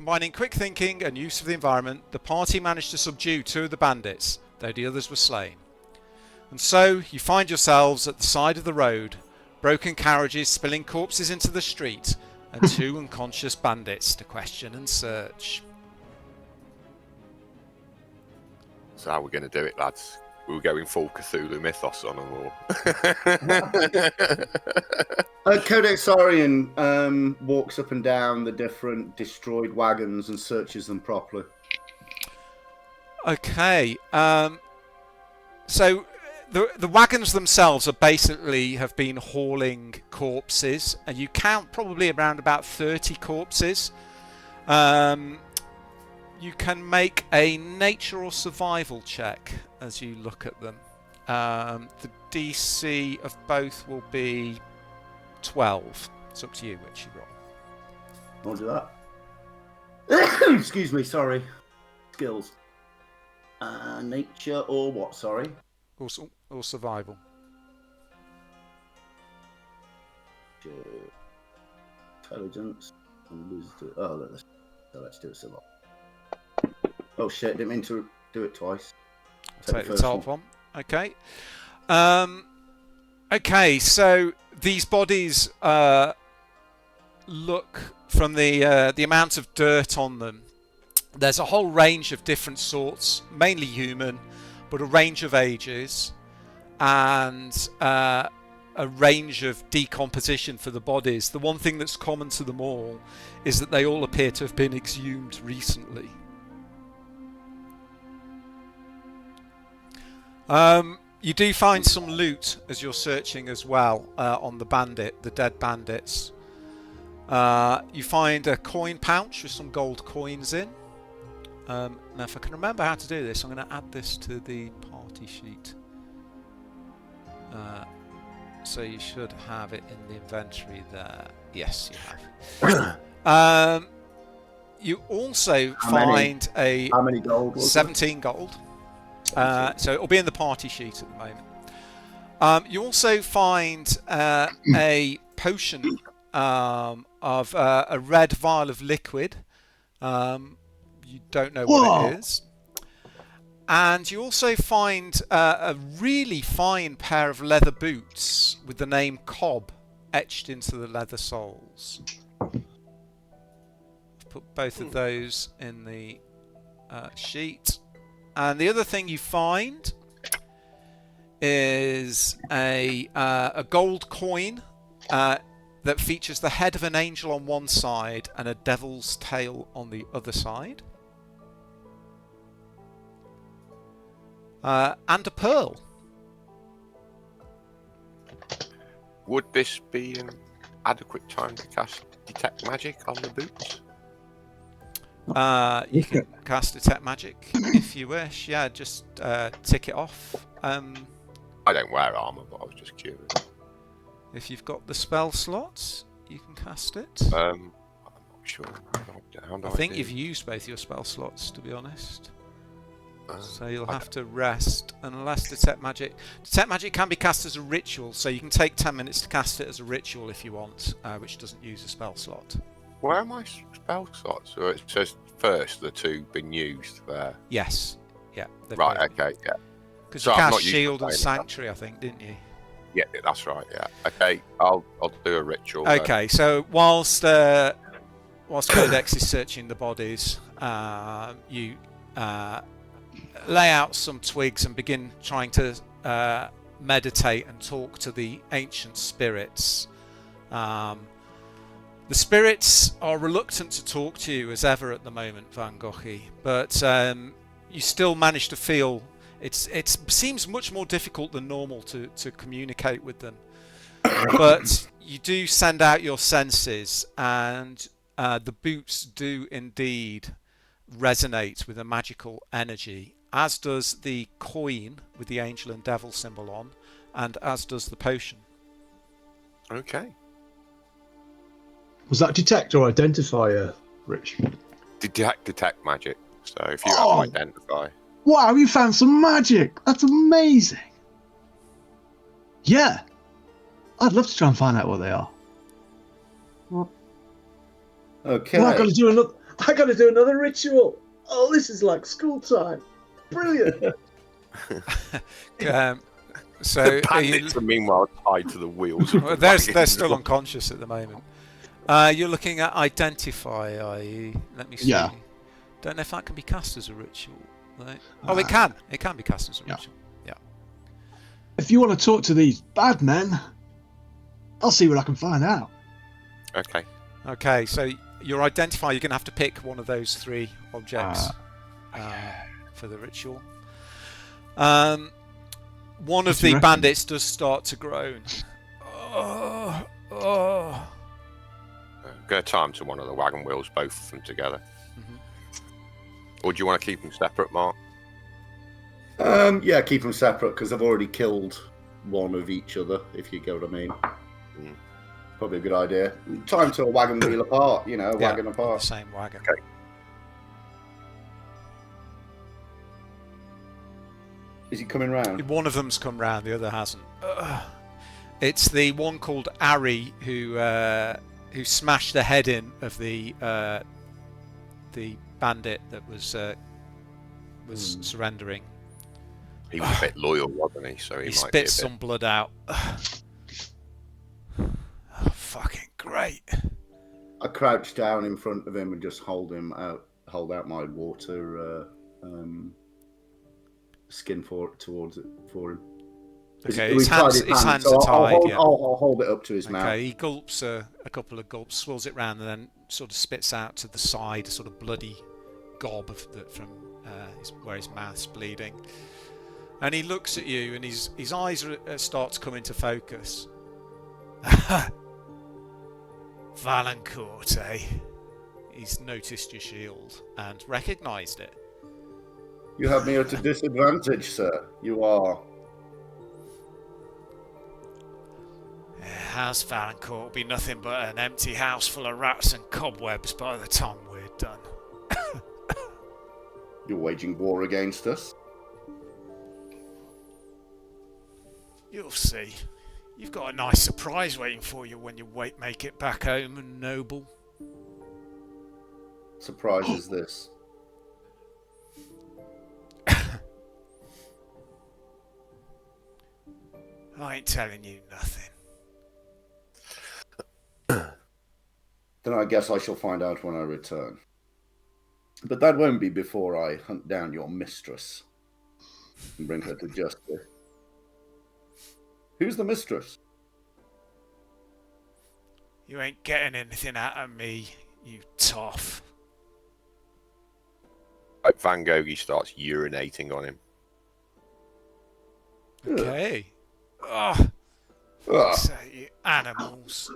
Combining quick thinking and use of the environment, the party managed to subdue 2 of the bandits, though the others were slain. And so you find yourselves at the side of the road, broken carriages spilling corpses into the street, and 2 unconscious bandits to question and search. So how are we going to do it, lads? We were going full Cthulhu mythos on them all. Kodexarion walks up and down the different destroyed wagons and searches them properly. Okay, so the wagons themselves are basically have been hauling corpses, and you count probably around about 30 corpses. You can make a nature or survival check as you look at them. The DC of both will be 12. It's up to you which you roll. I'll do that. Excuse me, sorry. Skills. Nature or what, sorry? Or survival. Intelligence. Oh, let's do a survival. Oh shit, didn't mean to do it twice. Take the top one. Okay. Okay, so these bodies look, from the amount of dirt on them, there's a whole range of different sorts, mainly human, but a range of ages, and a range of decomposition for the bodies. The one thing that's common to them all is that they all appear to have been exhumed recently. You do find some loot as you're searching as well on the dead bandits. You find a coin pouch with some gold coins in. Now if I can remember how to do this, I'm going to add this to the party sheet. So you should have it in the inventory there. Yes, you have. You also find how many gold was 17 gold. So it'll be in the party sheet at the moment. You also find a potion of a red vial of liquid. You don't know what it is. And you also find a really fine pair of leather boots with the name Cobb etched into the leather soles. I've put both of those in the sheet. And the other thing you find is a gold coin that features the head of an angel on one side and a devil's tail on the other side. And a pearl. Would this be an adequate time to cast Detect Magic on the boots? You can cast Detect Magic if you wish. Yeah, just tick it off. I don't wear armour, but I was just curious. If you've got the spell slots, you can cast it. I'm not sure. I think you've used both your spell slots, to be honest. So you'll have to rest, unless Detect Magic... Detect Magic can be cast as a ritual, so you can take 10 minutes to cast it as a ritual if you want, which doesn't use a spell slot. Where are my spell slots? So it says first the 2 been used there. Yes. Yeah. Right, okay, yeah. Because you cast Shield and Sanctuary, I think, didn't you? Yeah, that's right, yeah. Okay, I'll do a ritual. Okay, so whilst Codex is searching the bodies, you lay out some twigs and begin trying to meditate and talk to the ancient spirits. The spirits are reluctant to talk to you as ever at the moment, Van Goghi, but you still manage to feel it seems much more difficult than normal to communicate with them. But you do send out your senses, and the boots do indeed resonate with a magical energy, as does the coin with the angel and devil symbol on, and as does the potion. Okay. Was that detect or identifier, Rich? Detect magic. So if you have identify. Wow, you found some magic. That's amazing. Yeah. I'd love to try and find out what they are. Okay. Well, I've got to do I got to do another ritual. Oh, this is like school time. Brilliant. So The bandits are meanwhile tied to the wheels. Of well, the they're wagon. still unconscious at the moment. You're looking at identify, are you? Let me see. Yeah. Don't know if that can be cast as a ritual. Right. Oh, it can. It can be cast as a Yeah. ritual. Yeah. If you want to talk to these bad men, I'll see what I can find out. Okay. Okay. So your identify, you're going to have to pick one of those 3 objects for the ritual. One of the bandits does start to groan. Oh. Go tie them to one of the wagon wheels, both of them together. Mhm. Or do you want to keep them separate, Mark? Yeah, keep them separate because I've already killed one of each other, if you get what I mean. Mm. Probably a good idea. Tie them to a wagon wheel apart, wagon The apart. same wagon. Okay. Is he coming round? One of them's come round, the other hasn't. It's the one called Ari who smashed the head in of the bandit that was surrendering. He was a bit loyal, wasn't he? So he might spit be a some blood out. Oh, fucking great. I crouch down in front of him and just hold out my water skin towards it for him. Okay, his hands are tied. I'll hold it up to his mouth. Okay, he gulps a couple of gulps, swirls it round, and then sort of spits out to the side a sort of bloody gob from where his mouth's bleeding. And he looks at you, and his eyes start to come into focus. Valancourt, eh? He's noticed your shield and recognised it. You have me at a disadvantage, sir. You are. House Valancourt will be nothing but an empty house full of rats and cobwebs by the time we're done. You're waging war against us. You'll see. You've got a nice surprise waiting for you when you make it back home, noble. Surprise is this. I ain't telling you nothing. Then I guess I shall find out when I return. But that won't be before I hunt down your mistress and bring her to justice. Who's the mistress? You ain't getting anything out of me, you toff. Like Van Gogh starts urinating on him. Okay. Oh, Ah, say you animals.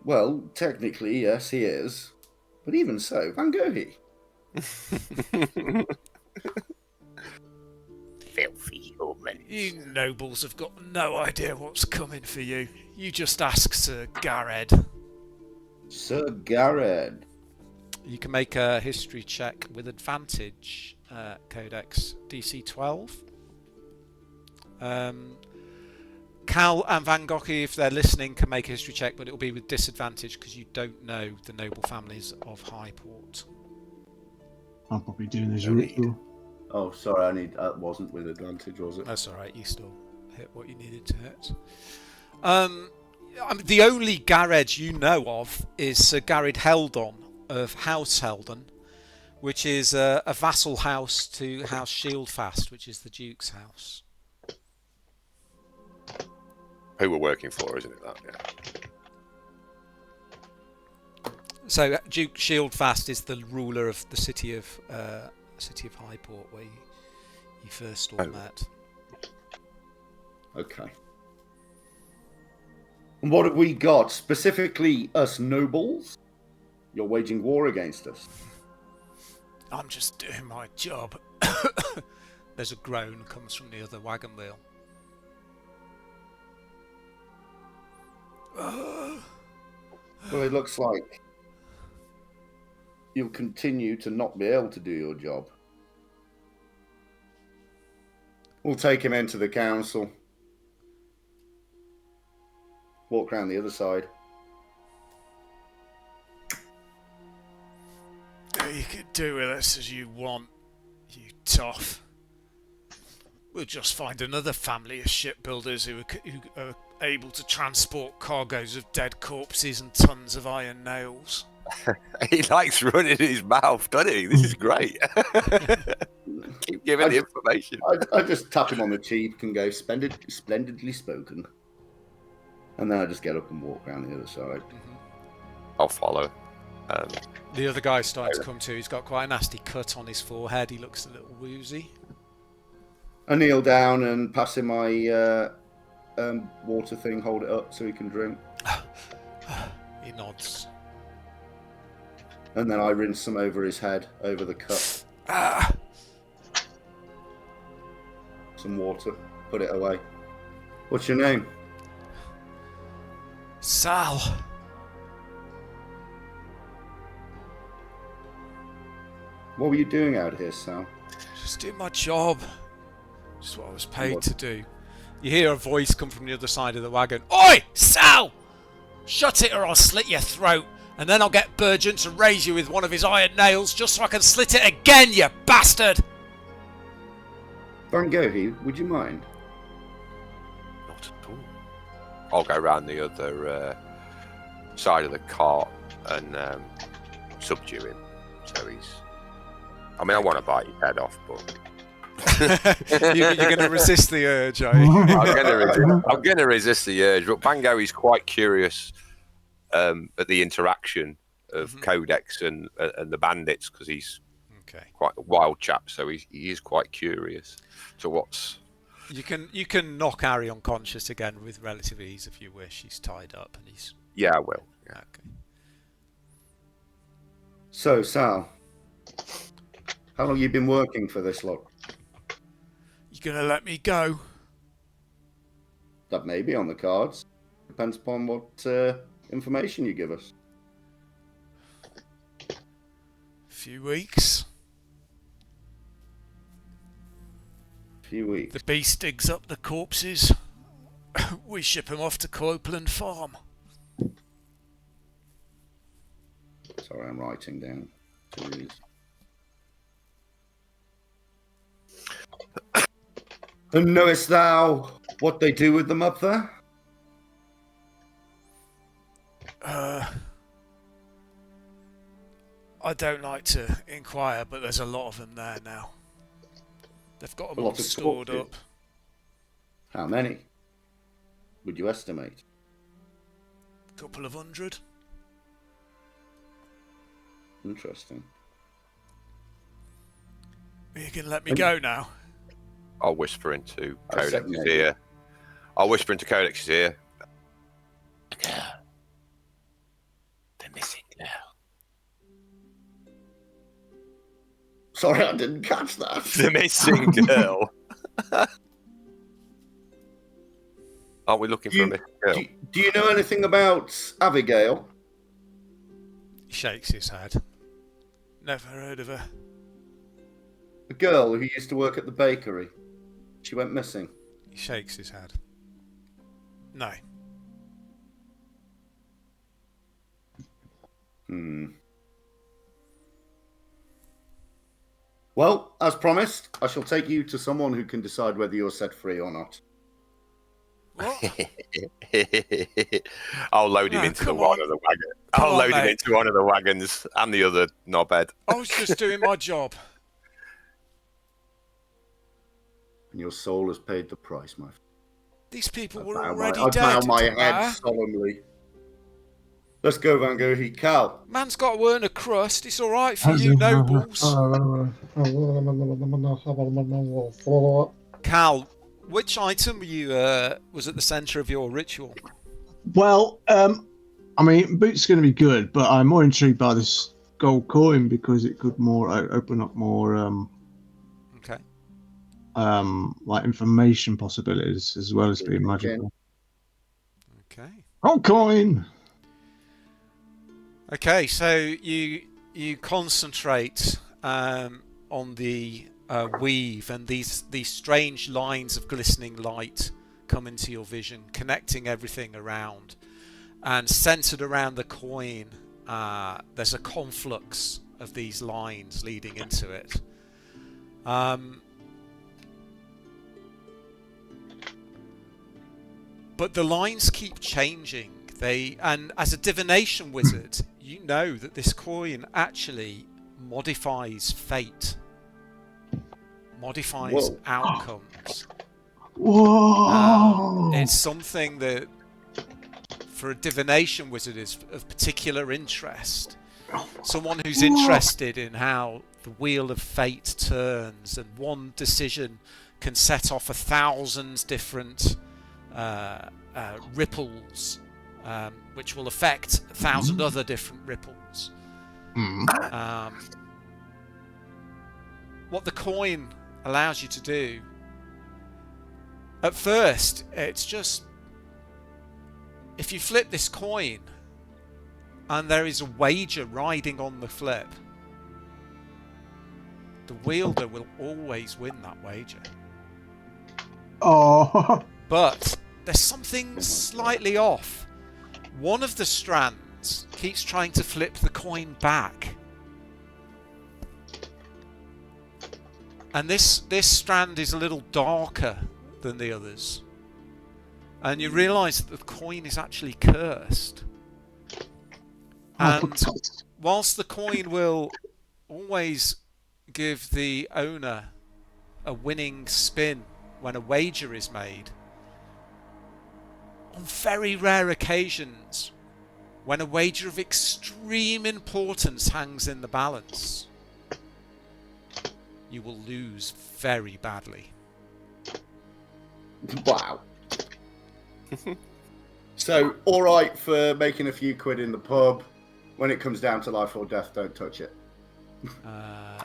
well, technically, yes, he is. But even so, Van Gogh. Filthy humans. You nobles have got no idea what's coming for you. You just ask Sir Garred. Sir Garred. You can make a history check with advantage, Codex DC 12. Cal and Van Gogh, if they're listening, can make a history check, but it will be with disadvantage because you don't know the noble families of Highport. I'm probably doing this ritual. Oh, sorry, that wasn't with advantage, was it? That's alright, you still hit what you needed to hit. The only Garred you know of is Sir Garred Heldon of House Heldon, which is a vassal house to House Shieldfast, which is the Duke's house. Who we're working for, isn't it? That, yeah. So Duke Shieldfast is the ruler of the city of Highport, where you first all met. Okay. And what have we got? Specifically, us nobles? You're waging war against us. I'm just doing my job. There's a groan comes from the other wagon wheel. Well, it looks like you'll continue to not be able to do your job. We'll take him into the council. Walk round the other side. you can do with us as you want, you toff. We'll just find another family of shipbuilders who are able to transport cargoes of dead corpses and tons of iron nails. He likes running his mouth, doesn't he? This is great. Keep giving the information. I just tap him on the cheek and go, splendidly spoken. And then I just get up and walk around the other side. I'll follow. The other guy's starting to come to. He's got quite a nasty cut on his forehead. He looks a little woozy. I kneel down and pass him my water thing, hold it up so he can drink. He nods. And then I rinse some over his head, over the cup. Some water, put it away. What's your name? Sal. What were you doing out here, Sal? Just doing my job. Just what I was paid to do. You hear a voice come from the other side of the wagon. Oi, Sal! Shut it or I'll slit your throat. And then I'll get Burgeon to raise you with one of his iron nails just so I can slit it again, you bastard! Van Gogh, would you mind? Not at all. I'll go round the other side of the cart and subdue him. So he's... I mean, I want to bite his head off, but... You're going to resist the urge, are you? I'm going to resist the urge, but Van Gogh is quite curious at the interaction of Codex and the bandits, because he's quite a wild chap, so he is quite curious to what's... You can knock Harry unconscious again with relative ease if you wish. He's tied up and he's... Yeah, I will. Yeah. Okay. So, Sal, how long have you been working for this lot? You going to let me go? That may be on the cards. Depends upon what information you give us. A few weeks. Few weeks. The beast digs up the corpses. We ship him off to Copeland Farm. Sorry, I'm writing down. Jeez. And knowest thou what they do with them up there? I don't like to inquire, but there's a lot of them there now. They've got them all stored up. How many would you estimate? A couple of hundred. Interesting. You can let me go now. I'll whisper into Codex's ear. I'll whisper into Codex's ear. The missing girl. Sorry, I didn't catch that. The missing girl. Aren't we looking for a missing girl? Do you know anything about Avigail? He shakes his head. Never heard of her. The girl who used to work at the bakery. She went missing. He shakes his head. No. Well, as promised, I shall take you to someone who can decide whether you're set free or not. What? I'll load him into one of the wagons. I'll load him into one of the wagons and the other knobhead. I was just doing my job. And your soul has paid the price, my friend. These people I were bow already I dead. bow my head solemnly. Let's go, Van Gogh. Cal. Man's got to earn a crust. It's all right for you nobles. Cal, which item were you was at the centre of your ritual? Well, I mean, Boot's going to be good, but I'm more intrigued by this gold coin because it could more open up more like information possibilities as well as being magical. Okay. Gold coin. Okay, so you concentrate on the weave, and these strange lines of glistening light come into your vision, connecting everything around. And centered around the coin, there's a conflux of these lines leading into it. But the lines keep changing. And as a divination wizard, you know that this coin actually modifies fate, modifies outcomes. Whoa! It's something that, for a divination wizard, is of particular interest. Someone who's interested in how the wheel of fate turns, and one decision can set off 1,000 different ripples, which will affect 1,000 other different ripples. What the coin allows you to do, at first, it's just, if you flip this coin and there is a wager riding on the flip, the wielder will always win that wager. Oh. But there's something slightly off. One of the strands keeps trying to flip the coin back. And this strand is a little darker than the others. And you realise that the coin is actually cursed. And whilst the coin will always give the owner a winning spin when a wager is made, on very rare occasions, when a wager of extreme importance hangs in the balance, you will lose very badly. Wow. So, all right for making a few quid in the pub. When it comes down to life or death, don't touch it.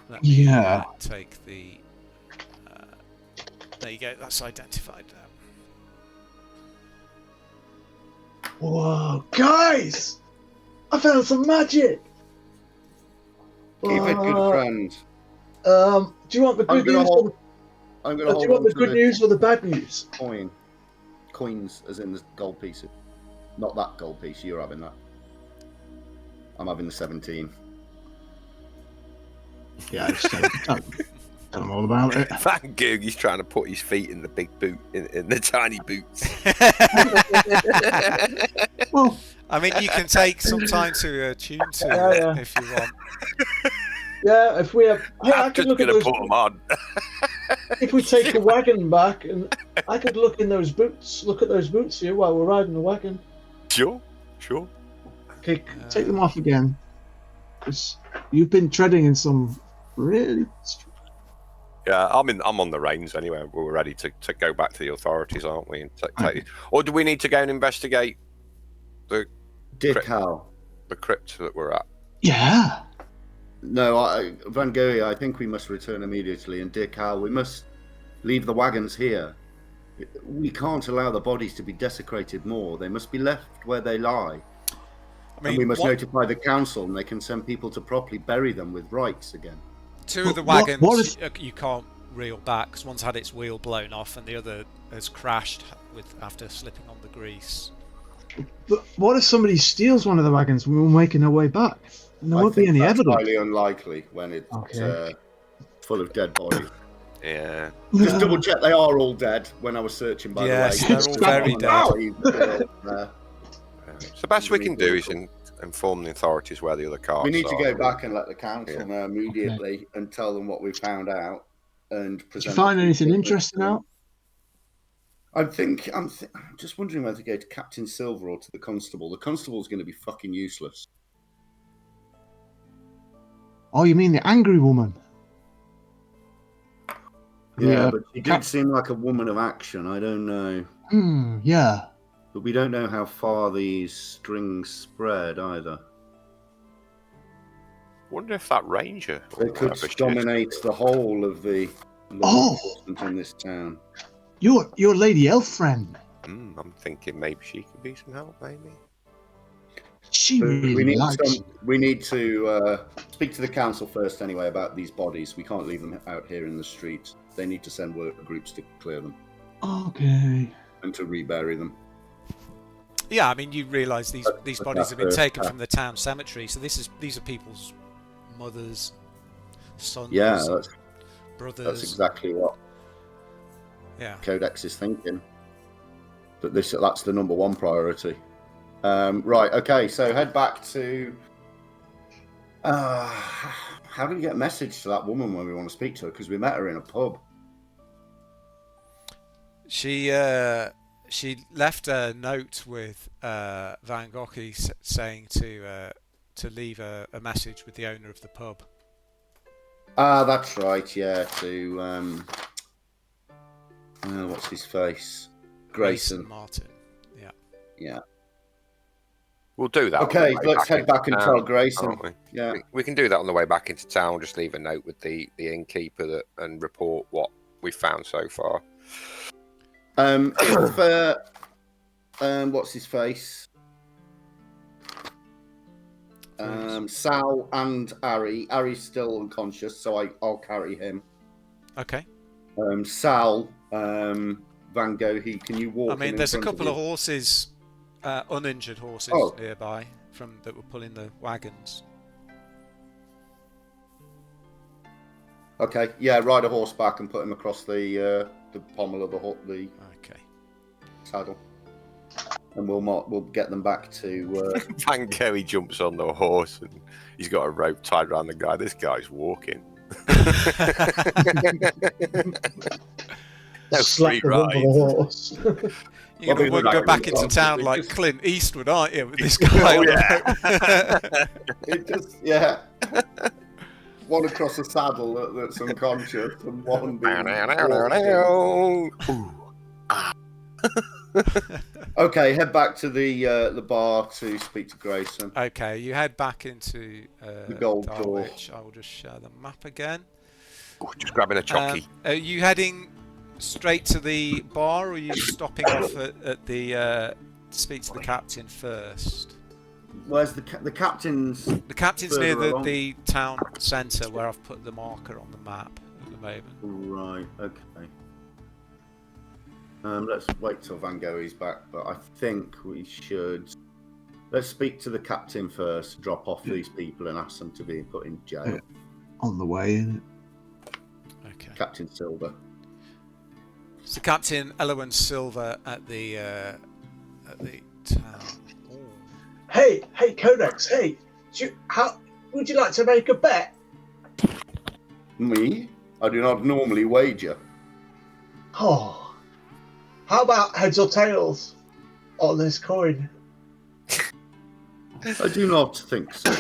Let me Yeah. take the... there you go, that's identified now. Whoa, guys! I found some magic! Keep it, good friend. Do you want the good news? I'm Do going to you want the good news or the bad news? Coins, as in the gold pieces. Not that gold piece, you're having that. I'm having the 17. Yeah, tell them all about it. Van Gogh, he's trying to put his feet in the big boot, in the tiny boots. Well, I mean, you can take some time to tune to Yeah. it if you want. yeah, if we have, I I'm could just look at going to those. put them on. If we take the wagon back, and I could look in those boots. Look at those boots here while we're riding the wagon. Sure. Okay, take them off again, because you've been treading in some really. Yeah, I'm on the reins anyway. We're ready to go back to the authorities, aren't we? And or do we need to go and investigate the Dick Howe. the crypt that we're at? Yeah. No, Van Gogh, I think we must return immediately. And Dick Howe, we must leave the wagons here. We can't allow the bodies to be desecrated more. They must be left where they lie. I mean, and we must notify the council, and they can send people to properly bury them with rites again. Two of the wagons you can't reel back, because one's had its wheel blown off and the other has crashed after slipping on the grease. But what if somebody steals one of the wagons when we're making our way back? And there won't be any evidence. Highly unlikely when it's full of dead bodies. Yeah. Just double check they are all dead when I was searching, by the way. Yes, they're all very dead. So the best we can do is inform the authorities where the other carts are. We need to go back and let the council know immediately and tell them what we found out and present. Did you find anything interesting out? I'm just wondering whether to go to Captain Silver or to the constable. The constable's going to be fucking useless. Oh, you mean the angry woman? Yeah, but she did seem like a woman of action. I don't know. Yeah. But we don't know how far these strings spread either. Wonder if that ranger They could dominate the whole of the law enforcement in this town. Your lady elf friend. I'm thinking maybe she could be some help, maybe. She really we need to speak to the council first anyway about these bodies. We can't leave them out here in the streets. They need to send work groups to clear them. Okay. And to rebury them. Yeah, I mean, you realise these bodies have been taken from the town cemetery, so these are people's mothers, sons, Yeah, brothers. that's exactly what Codex is thinking. But that's the number one priority. Right, okay, so head back to... how do we get a message to that woman when we want to speak to her? Because we met her in a pub. She left a note with Van Gogh saying to leave a message with the owner of the pub. That's right, yeah, to... what's his face? Grayson Martin. Yeah. We'll do that. Okay, let's head back and tell Grayson. Yeah, we can do that on the way back into town. Just leave a note with the innkeeper and report what we found so far. What's his face? Sal and Ari. Ari's still unconscious, so I'll carry him. Okay. Sal, Van Gogh, can you walk? I mean, there's a couple of horses, uninjured horses nearby that were pulling the wagons. Okay, yeah, ride a horse back and put him across the pommel of the saddle, and we'll get them back to. Van Gogh, he jumps on the horse and he's got a rope tied around the guy. This guy's walking. No free ride. You're going to go back into town like Clint Eastwood, aren't you? With this guy. It just, one across the saddle that's unconscious, and one being Okay, head back to the bar to speak to Grayson. Okay, you head back into the gold Darwich. door. I will just share the map again. Just grabbing a chocky. Are you heading straight to the bar, or are you stopping off at the to speak to the captain first? Where's the captain's? The captain's near the town centre, where I've put the marker on the map at the moment. Right. Okay. Let's wait till Van Gogh is back, but I think we should. Let's speak to the captain first. Drop off these people and ask them to be put in jail. On the way, isn't it? Okay. Captain Silver. So Captain Elowen Silver at the town. Ooh. Hey, Codex. Hey, how would you like to make a bet? Me? I do not normally wager. Oh, how about heads or tails on this coin? I do not think so.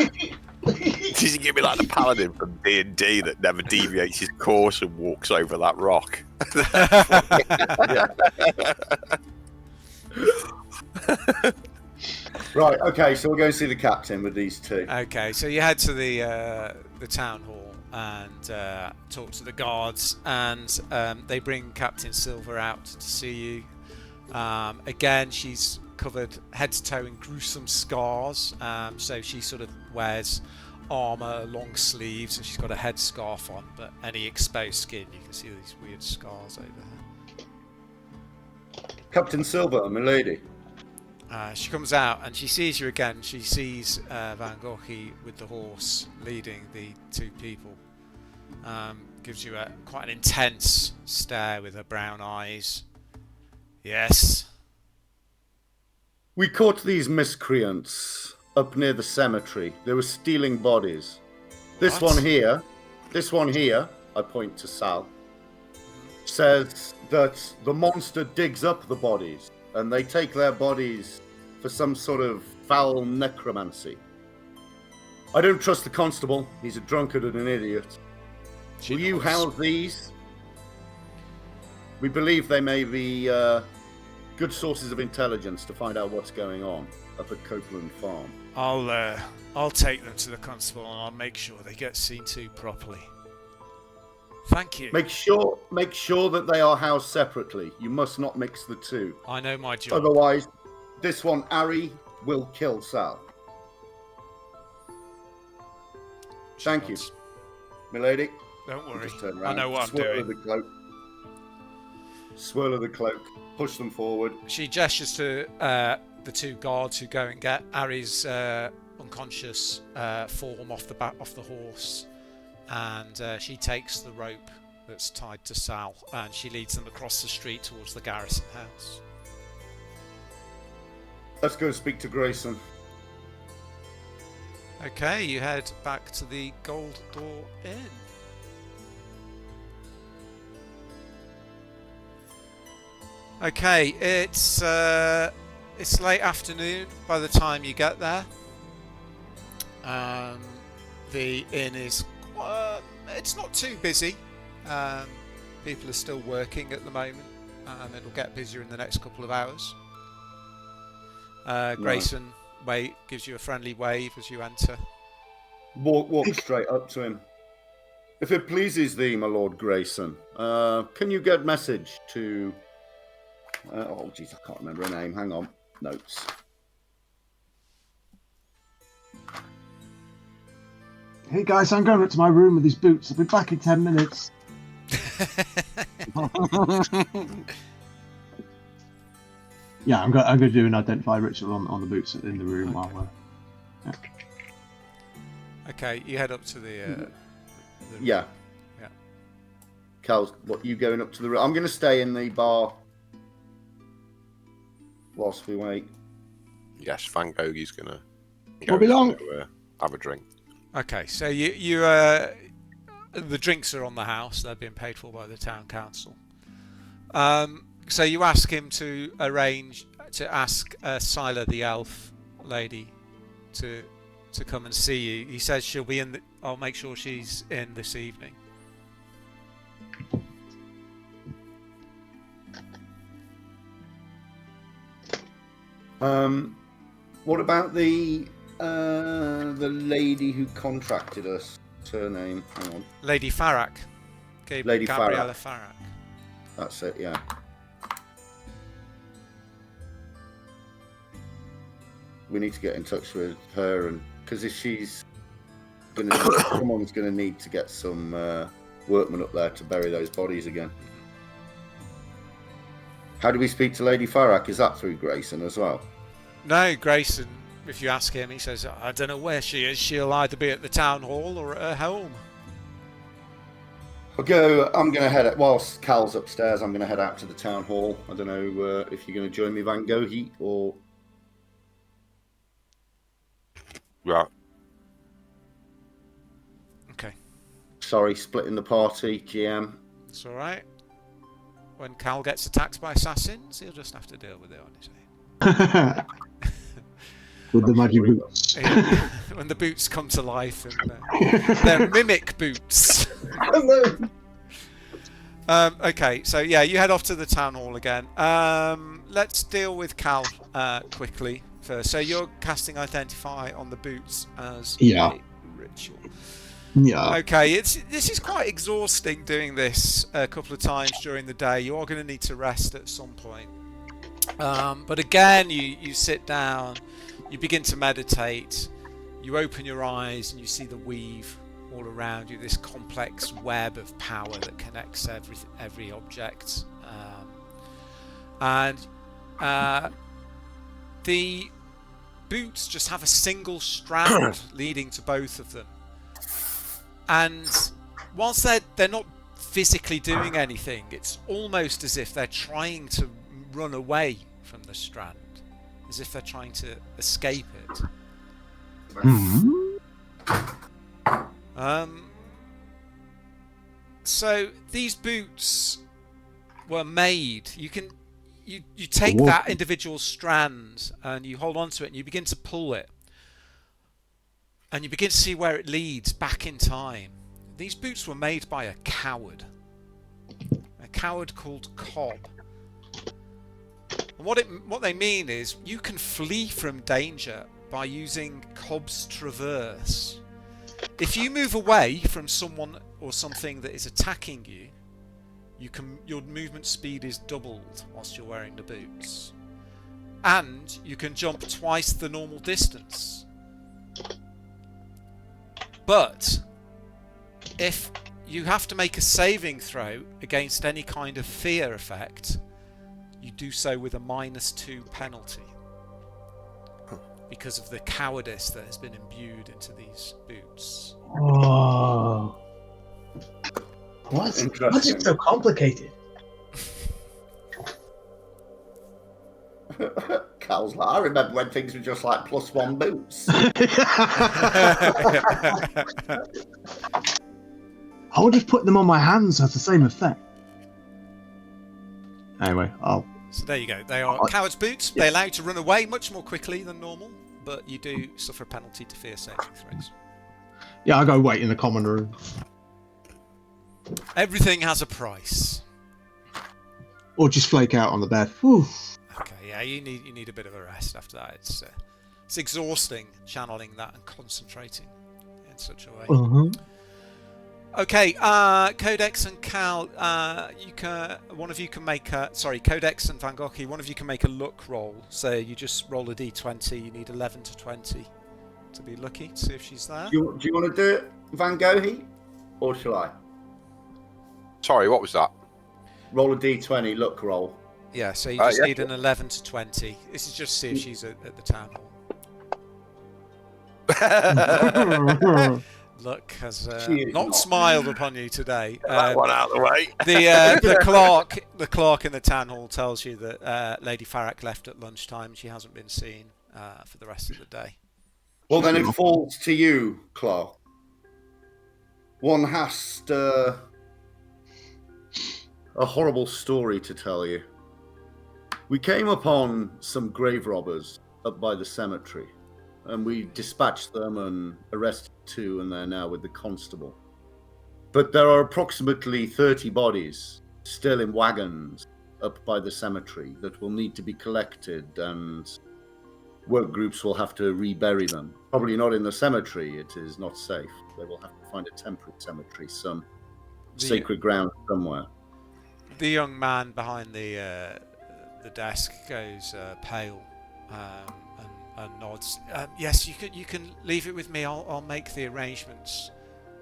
Does he give me like the paladin from D&D that never deviates his course and walks over that rock? Right, okay, so we'll go see the captain with these two. Okay, so you head to the town hall and talk to the guards, and they bring Captain Silver out to see you. Again, she's covered head to toe in gruesome scars, so she sort of wears armour, long sleeves, and she's got a headscarf on, but any exposed skin, you can see these weird scars over her. Captain Silver, my lady. She comes out and she sees you again. She sees Van Gogh with the horse leading the two people. Gives you quite an intense stare with her brown eyes. Yes. We caught these miscreants up near the cemetery. They were stealing bodies. This one here, I point to Sal, says that the monster digs up the bodies and they take their bodies for some sort of foul necromancy. I don't trust the constable. He's a drunkard and an idiot. Will you house these? We believe they may be good sources of intelligence to find out what's going on up at Copeland Farm. I'll take them to the constable and I'll make sure they get seen to properly. Thank you. Make sure that they are housed separately. You must not mix the two. I know my job. Otherwise, this one, Ari, will kill Sal. Thank you, milady. Don't worry. Just turn I around. know what I'm Swirl doing. of the cloak. Swirl of the cloak. Push them forward. She gestures to the two guards who go and get Ari's unconscious form off the horse, and she takes the rope that's tied to Sal, and she leads them across the street towards the garrison house. Let's go speak to Grayson. Okay, you head back to the Gold Door Inn. Okay, it's late afternoon by the time you get there. The inn is it's not too busy. People are still working at the moment, and it'll get busier in the next couple of hours. Grayson gives you a friendly wave as you enter. Walk straight up to him. If it pleases thee, my Lord Grayson, can you get message to... oh, jeez, I can't remember her name. Hang on. Notes. Hey guys, I'm going up to my room with these boots. I'll be back in 10 minutes. Yeah, I'm going to do an identify ritual on the boots in the room while yeah. Okay, you head up to the yeah. Cal's, what, you going up to the room? I'm going to stay in the bar whilst we wait. Yes, Van Gogh's going to Won't be long. Have a drink. Okay, so you the drinks are on the house. They're being paid for by the town council. So you ask him to ask Scylla, the elf lady, to come and see you. He says she'll be in. I'll make sure she's in this evening. What about the lady who contracted us? What's her name? Hang on. Lady Farrak. Lady Gabriella Farrak. That's it, yeah. We need to get in touch with her, and because if she's gonna, someone's gonna need to get some workmen up there to bury those bodies again. How do we speak to Lady Farrak? Is that through Grayson as well? No, Grayson. If you ask him, he says, "I don't know where she is. She'll either be at the town hall or at her home." I'm going to head out, whilst Cal's upstairs, I'm going to head out to the town hall. I don't know if you're going to join me, Van Gogh, or... Right. Okay. Sorry, splitting the party, GM. It's alright. When Cal gets attacked by assassins, he'll just have to deal with it on his own. With the magic boots. When the boots come to life, and they're mimic boots. Okay, so yeah, you head off to the town hall again. Let's deal with Cal quickly first. So you're casting Identify on the boots as a ritual. Yeah. Okay, this is quite exhausting doing this a couple of times during the day. You are going to need to rest at some point. But again, you sit down, you begin to meditate, you open your eyes and you see the weave all around you, this complex web of power that connects every object. And the boots just have a single strand leading to both of them. And whilst they're not physically doing anything, it's almost as if they're trying to run away from the strand, as if they're trying to escape it. So these boots were made. You take that individual strand and you hold on to it and you begin to pull it, and you begin to see where it leads back in time. These boots were made by a coward called Cobb. And what they mean is you can flee from danger by using Cobb's Traverse. If you move away from someone or something that is attacking you, your movement speed is doubled whilst you're wearing the boots. And you can jump twice the normal distance. But if you have to make a saving throw against any kind of fear effect, you do so with a -2 penalty. because of the cowardice that has been imbued into these boots. Oh. What? What's it so complicated? Cal's like, I remember when things were just like +1 boots. I will just put them on my hands, has the same effect. Anyway, So there you go. They are coward's boots. They allow you to run away much more quickly than normal, but you do suffer a penalty to fear saving throws. Yeah, I'll go wait in the common room. Everything has a price. Or just flake out on the bed. Whew. Okay, yeah, you need a bit of a rest after that. It's exhausting channeling that and concentrating in such a way. Okay, Codex and Cal, Codex and Van Gogh, one of you can make a luck roll. So you just roll a d20. You need 11 to 20 to be lucky. To see if she's there. Do you want to do it, Van Gogh, or shall I? Sorry, what was that? Roll a d20 luck roll. Yeah, so you just need an 11 to 20. This is just to see if she's at the town hall. Luck has not smiled upon you today. That one out of the way. The clerk in the town hall tells you that Lady Farrak left at lunchtime. She hasn't been seen for the rest of the day. Well, then it falls to you, Clark. One has a horrible story to tell you. We came upon some grave robbers up by the cemetery, and we dispatched them and arrested 2, and they're now with the constable. But there are approximately 30 bodies still in wagons up by the cemetery that will need to be collected, and work groups will have to rebury them. Probably not in the cemetery, it is not safe. They will have to find a temporary cemetery, some sacred ground somewhere. The young man behind the desk goes pale and nods. Yes, you can leave it with me. I'll make the arrangements.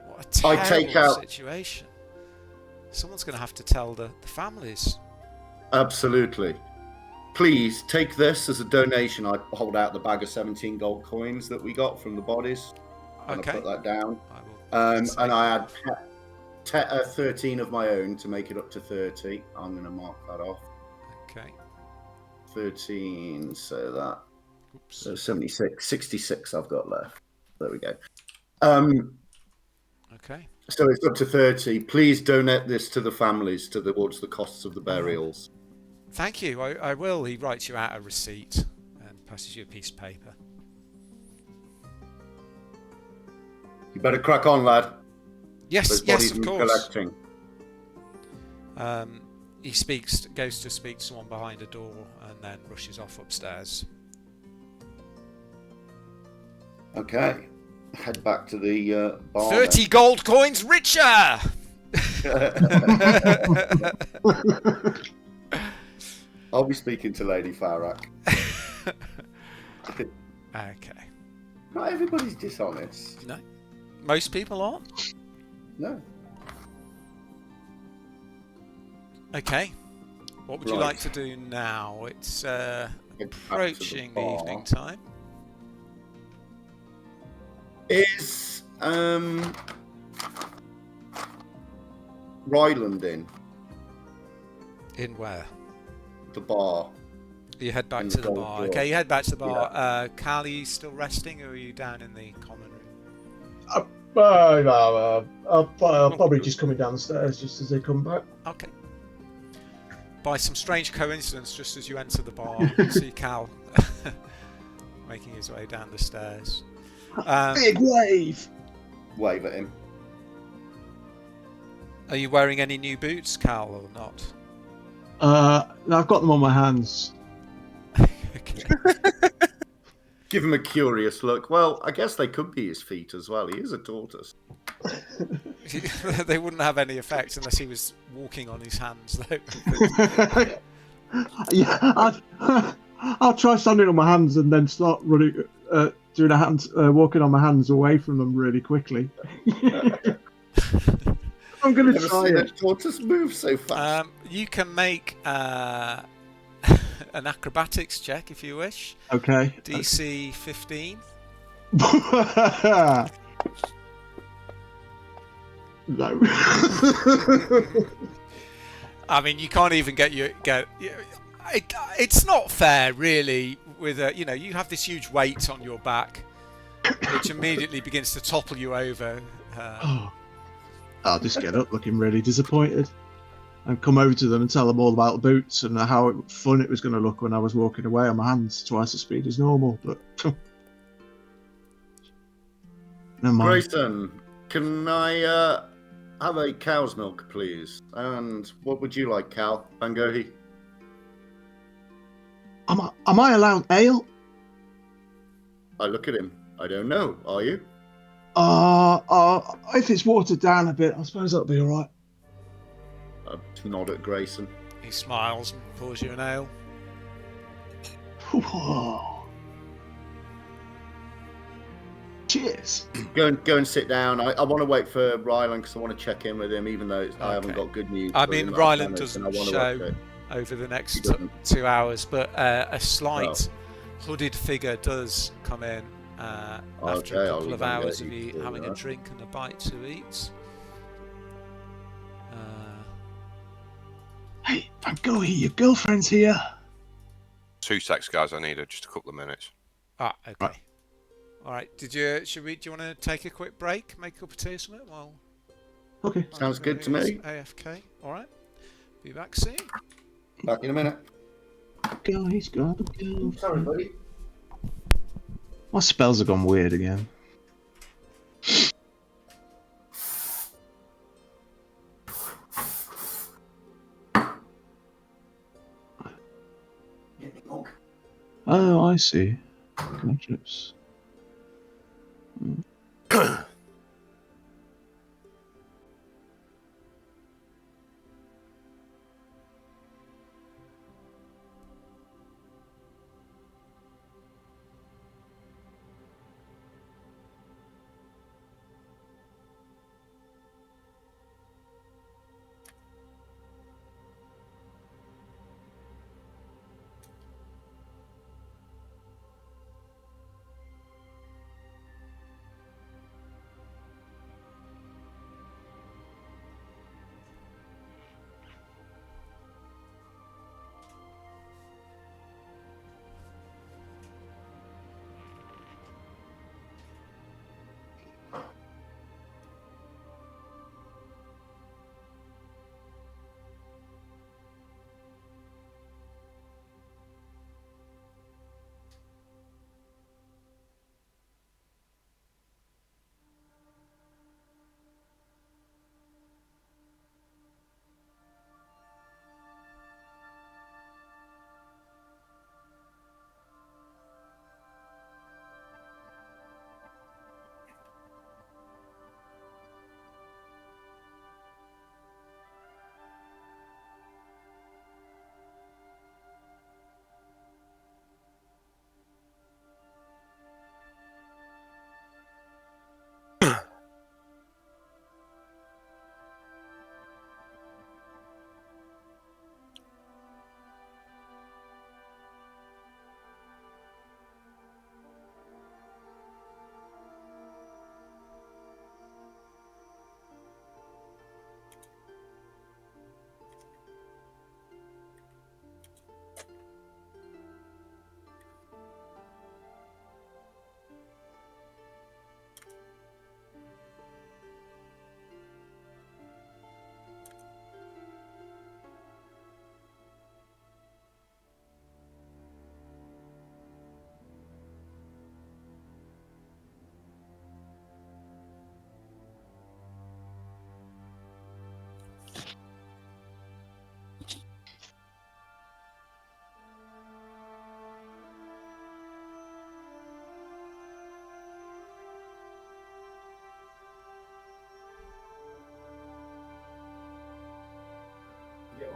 What a terrible situation. Someone's going to have to tell the families. Absolutely. Please take this as a donation. I hold out the bag of 17 gold coins that we got from the bodies. I'm going to put that down. And I add 13 of my own to make it up to 30. I'm going to mark that off. Okay. 13, so that. So 76, 66 I've got left. There we go. Okay. So it's up to 30. Please donate this to the families towards the costs of the burials. Thank you. I will. He writes you out a receipt and passes you a piece of paper. You better crack on, lad. Yes, of course. Collecting. He goes to speak to someone behind a door and then rushes off upstairs. Okay. Head back to the bar. 30 gold coins richer! I'll be speaking to Lady Farrak. Okay. Not everybody's dishonest. No. Most people aren't? No. Okay. What would you like to do now? It's approaching the evening time. Is Ryland in? In where? The bar. You head back to the bar. Okay, you head back to the bar. Yeah. Cal, are you still resting, or are you down in the common room? I'll probably just coming downstairs just as they come back. Okay. By some strange coincidence, just as you enter the bar, you see Cal making his way down the stairs. Big wave! Wave at him. Are you wearing any new boots, Cal, or not? No, I've got them on my hands. Give him a curious look. Well, I guess they could be his feet as well. He is a tortoise. They wouldn't have any effect unless he was walking on his hands, though. Yeah, I'll try standing on my hands and then start running, walking on my hands away from them really quickly. I'm going to try it. Tortoise move so fast. You can make an acrobatics check if you wish. Okay. DC 15. No. I mean, you can't even get. It's not fair, really. With you have this huge weight on your back, which immediately begins to topple you over. I'll just get up looking really disappointed and come over to them and tell them all about the boots and how fun it was going to look when I was walking away on my hands twice the speed as normal. But never mind. Grayson, can I have a cow's milk, please? And what would you like, Cal? Bangohi? Am I allowed ale? I look at him. I don't know. Are you? If it's watered down a bit, I suppose that'll be all right. Nod at Grayson. He smiles and pours you an ale. Whoa. Cheers. Go and sit down. I want to wait for Ryland because I want to check in with him, even though I haven't got good news. I for mean, him. Ryland doesn't show over the next 2 hours, but a slight hooded figure does come in after a couple of hours of you having a drink and a bite to eat. Hey, Bangohi, your girlfriend's here. 2 secs, guys. I need just a couple of minutes. Okay. Right. All right. Do you want to take a quick break, make a cup of tea or something? Okay, sounds good to me. AFK. All right. Be back soon. Back in a minute. He's got a girlfriend. Sorry, buddy. My spells have gone weird again. Oh, I see. Cantrips.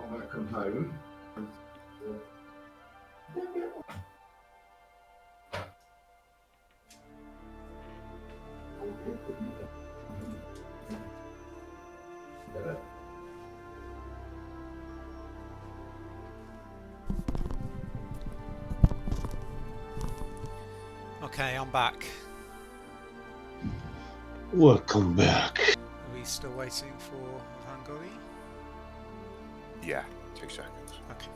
When I come home. Okay, I'm back. Welcome back. Are we still waiting for Van Gogh? Yeah, 2 seconds. Okay.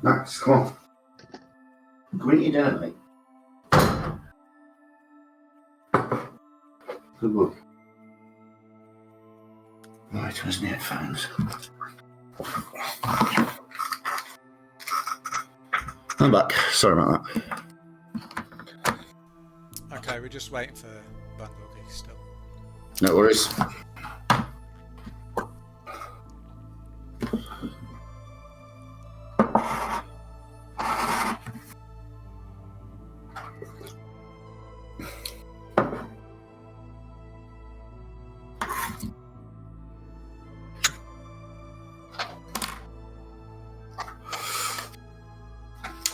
Max, come on. Come and eat your dinner, mate. Good look. Right, where's my headphones? I'm back. Sorry about that. Okay, we're just waiting for Van Gogh still. No worries.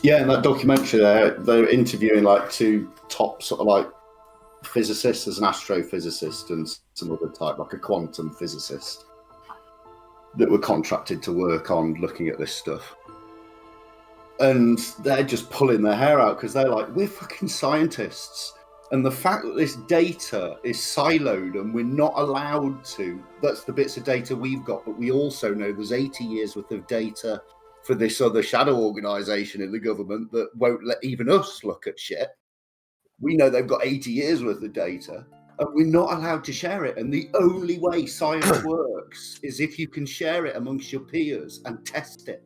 Yeah, in that documentary there, they're interviewing like 2 top sort of like physicists. There's an astrophysicist and some other type, like a quantum physicist, that were contracted to work on looking at this stuff. And they're just pulling their hair out because they're like, we're fucking scientists. And the fact that this data is siloed and we're not allowed to, that's the bits of data we've got, but we also know there's 80 years worth of data for this other shadow organisation in the government that won't let even us look at shit. We know they've got 80 years worth of data and we're not allowed to share it. And the only way science works is if you can share it amongst your peers and test it.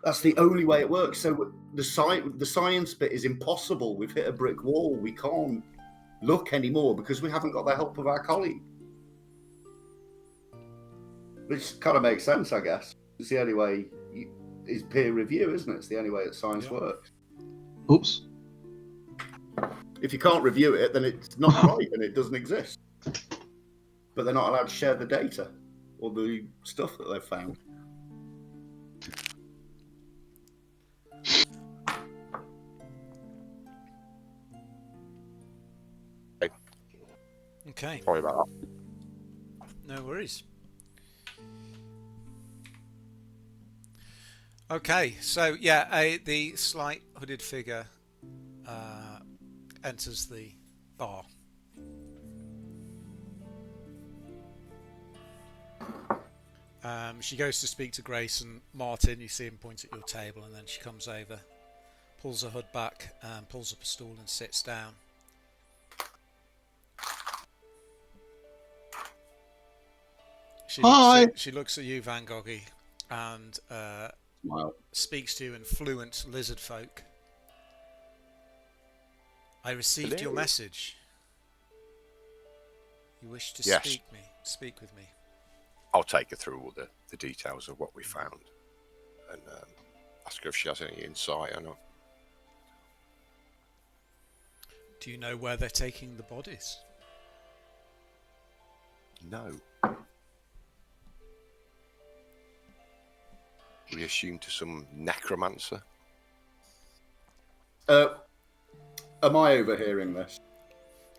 That's the only way it works. So the science bit is impossible. We've hit a brick wall. We can't look anymore because we haven't got the help of our colleague. Which kind of makes sense, I guess. It's the only way is peer review, isn't it? It's the only way that science works. Oops. If you can't review it, then it's not right and it doesn't exist. But they're not allowed to share the data or the stuff that they've found. Okay. Sorry about that. No worries. Okay, so yeah, the slight hooded figure enters the bar. She goes to speak to Grace and Martin. You see him point at your table, and then she comes over, pulls her hood back, pulls up a stool and sits down. She looks at you, Van Gogh, and speaks to you in fluent lizard folk. I received your message. You wish to speak with me. I'll take her through all the details of what we found and ask her if she has any insight or not. Do you know where they're taking the bodies? No. We assume to some necromancer. Am I overhearing this?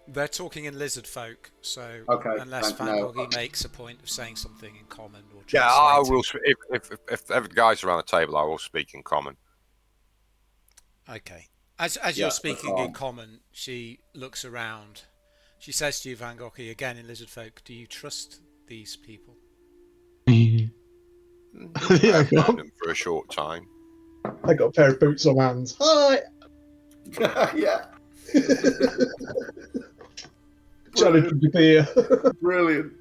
They're talking in lizard folk, so unless Van Gogh makes a point of saying something in common or translating. Yeah, I will. If the guys around the table, I will speak in common. Okay. As you're speaking in common, she looks around. She says to you, Van Gogh, again in lizard folk, do you trust these people? I've known them for a short time. I got a pair of boots on my hands. Hi! Yeah. Challenge to beer. Brilliant.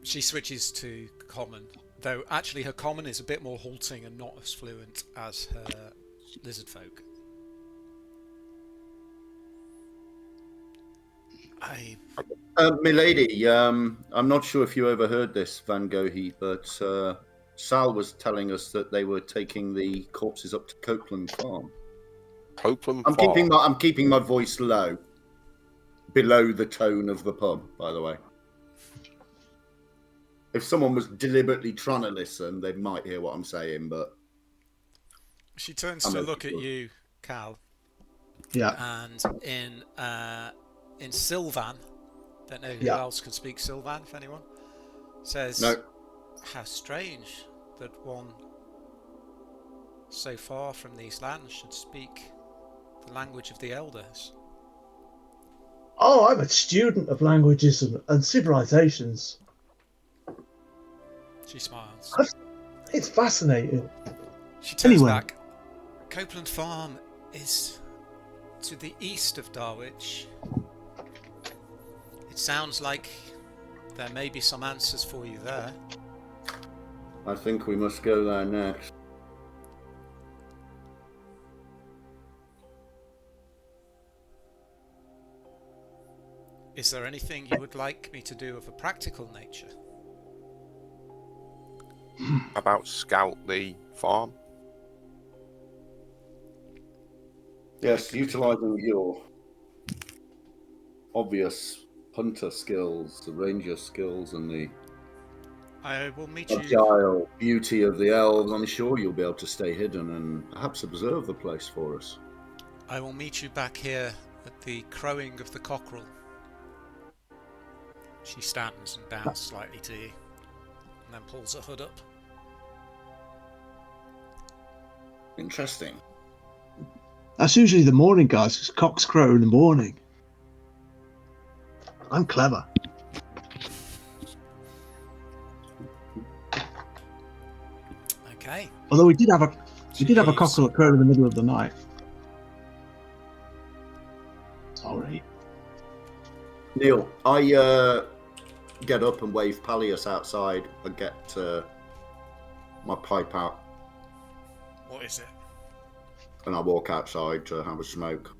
She switches to common, though actually her common is a bit more halting and not as fluent as her lizard folk. Milady, I'm not sure if you overheard this, Van Gogh, but Sal was telling us that they were taking the corpses up to Copeland Farm. Copeland I'm Farm. keeping my voice low, below the tone of the pub. By the way, if someone was deliberately trying to listen, they might hear what I'm saying. But She turns to look at you, Cal. Yeah. And in Sylvan, don't know who else could speak Sylvan, if anyone, says, no. How strange that one so far from these lands should speak the language of the elders. Oh, I'm a student of languages and civilizations. She smiles. It's fascinating. She turns Anyway. back. Copeland Farm is to the east of Darwich. It sounds like there may be some answers for you there. I think we must go there next. Is there anything you would like me to do of a practical nature? About scout the farm. Yes, utilising your obvious hunter skills, the ranger skills, and the I will meet you. agile beauty of the elves. I'm sure you'll be able to stay hidden and perhaps observe the place for us. I will meet you back here at the crowing of the cockerel. She stands and bows slightly to you, and then pulls her hood up. Interesting. That's usually the morning, guys, because cocks crow in the morning. I'm clever. Okay. Although we did have a Jeez. cockerel that crowed in the middle of the night. Sorry. Neil, I get up and wave Pallius outside and get my pipe out, What is it? and I walk outside to have a smoke.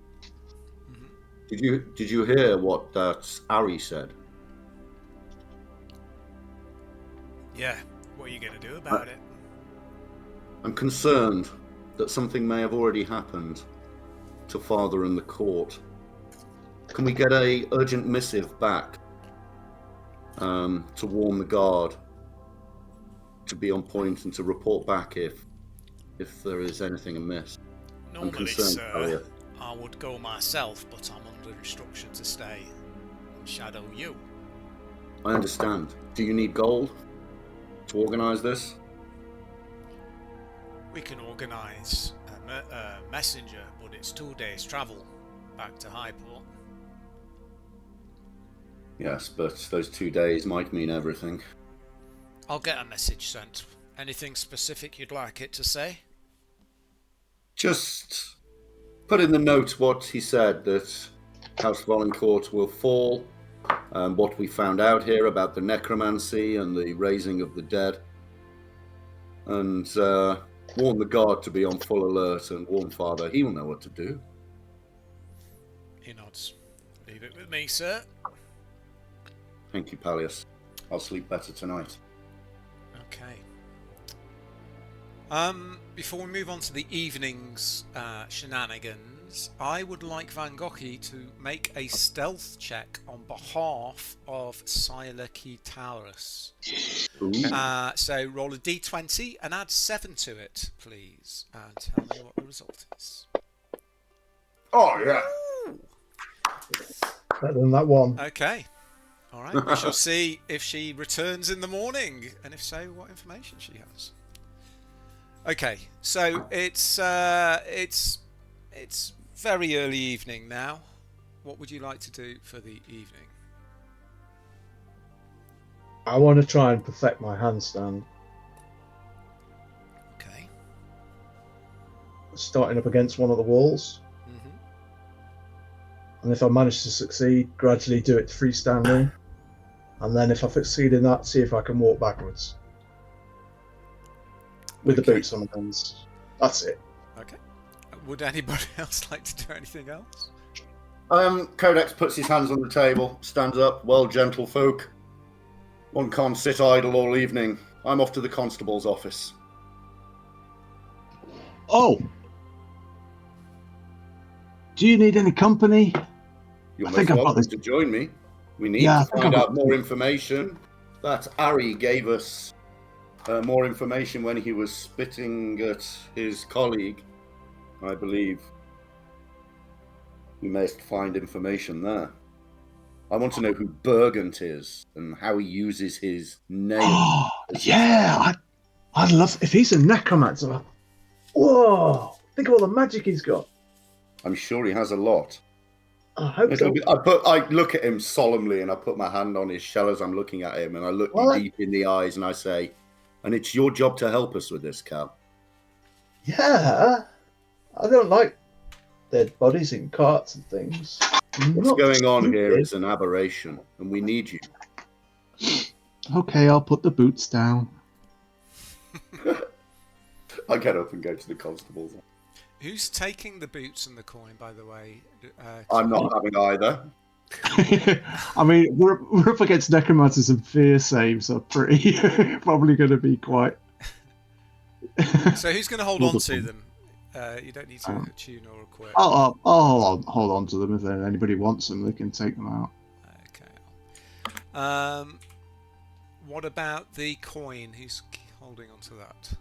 Mm-hmm. Did you hear what Ari said? Yeah. What are you going to do about it? I'm concerned that something may have already happened to Father and the court. Can we get a urgent missive back to warn the guard to be on point and to report back if there is anything amiss? Normally, concerned, sir, Elliot. I would go myself, but I'm under instruction to stay and shadow you. I understand. Do you need gold to organise this? We can organise a messenger, but it's 2 days' travel back to Highport. Yes, but those 2 days might mean everything. I'll get a message sent. Anything specific you'd like it to say? Just put in the note what he said, that House Valancourt will fall, what we found out here about the necromancy and the raising of the dead, and warn the guard to be on full alert and warn Father. He will know what to do. He nods. Leave it with me, sir. Thank you, Pallius. I'll sleep better tonight. Okay. Before we move on to the evening's shenanigans, I would like Van Gogh to make a stealth check on behalf of Sila Kitaurus. So roll a d20 and add 7 to it, please, and tell me what the result is. Oh, yeah. Better than that one. Okay. All right. We shall see if she returns in the morning, and if so, what information she has. Okay, so it's very early evening now. What would you like to do for the evening? I want to try and perfect my handstand. Okay. Starting up against one of the walls. Mm-hmm. And if I manage to succeed, gradually do it freestanding. And then if I succeed in that, see if I can walk backwards. With the boots on the hands. That's it. Okay. Would anybody else like to do anything else? Codex puts his hands on the table, stands up. Well, gentlefolk, one can't sit idle all evening. I'm off to the constable's office. Oh! Do you need any company? You're I most think I've got welcome this. to join me. We need Yeah, I to think find I've out got more this. information. That Ari gave us more information when he was spitting at his colleague, I believe. We must find information there. I want to know who Bergant is and how he uses his nail. Oh, yeah. I'd love if he's a necromancer. Whoa! Think of all the magic he's got. I'm sure he has a lot. I hope so. I look at him solemnly and I put my hand on his shell as I'm looking at him and I look deep in the eyes and I say, and it's your job to help us with this, Cal. Yeah. I don't like dead bodies in carts and things. What's going on here is an aberration and we need you. Okay, I'll put the boots down. I get up and go to the constables. Who's taking the boots and the coin, by the way? I'm not having either. I mean, we're up against necromancers and fear saves are pretty probably going to be quite. So who's going to hold on to them? You don't need to tune or equip. I'll hold on to them if anybody wants them. They can take them out. Okay. What about the coin? Who's holding on to that?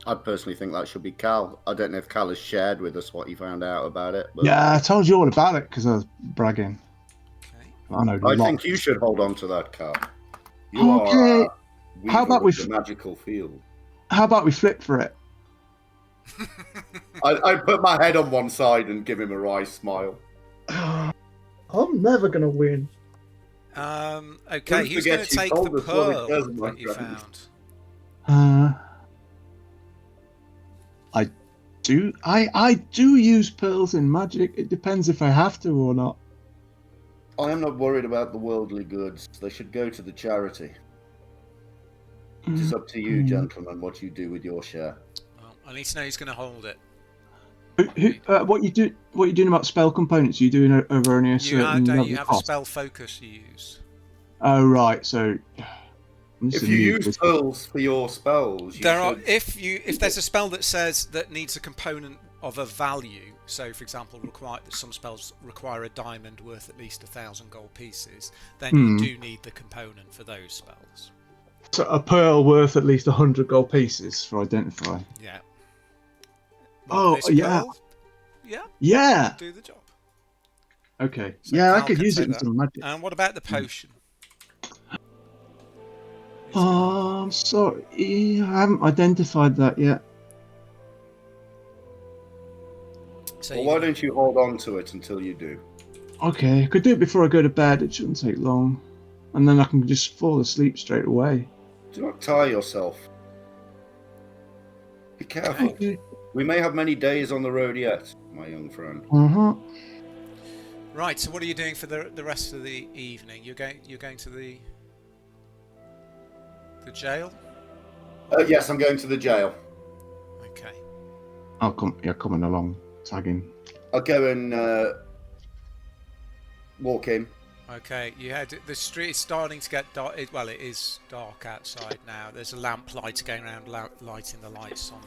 I personally think that should be Cal. I don't know if Cal has shared with us what he found out about it. But Yeah, I told you all about it because I was bragging. Okay. I think you should hold on to that, Cal. You Okay. are How about we the magical field? How about we flip for it? I put my head on one side and give him a wry smile. I'm never going to win. Okay, Don't who's going forget to you take told the us what it does, pearl my that you friend. found? I do use pearls in magic. It depends if I have to or not. I am not worried about the worldly goods. They should go to the charity. It is up to you, gentlemen, what you do with your share. Well, I need to know who's going to hold it. What you doing about spell components? You doing over only a certain Don't level you of have cost? a spell focus you use? Oh right, so If you use pearls for your spells, if there's a spell that says that needs a component of a value, so for example some spells require a diamond worth at least 1,000 gold pieces, then you do need the component for those spells. So a pearl worth at least 100 gold pieces for identify. Yeah. Oh yeah. Pearl, yeah. Do the job. Okay. So yeah, I Cal could can use it take in that. some magic. And what about the potion? Sorry, I haven't identified that yet. So well, why don't you hold on to it until you do? Okay, I could do it before I go to bed. It shouldn't take long, and then I can just fall asleep straight away. Do not tire yourself. Be careful. Okay. We may have many days on the road yet, my young friend. Right. So what are you doing for the rest of the evening? You're going to the jail? Yes, I'm going to the jail. Okay. I'll come. Yeah, coming along, tagging. I'll go and walk in. Okay, you had the street is starting to get dark. Well, it is dark outside now. There's a lamp lighter going around, lighting the lights on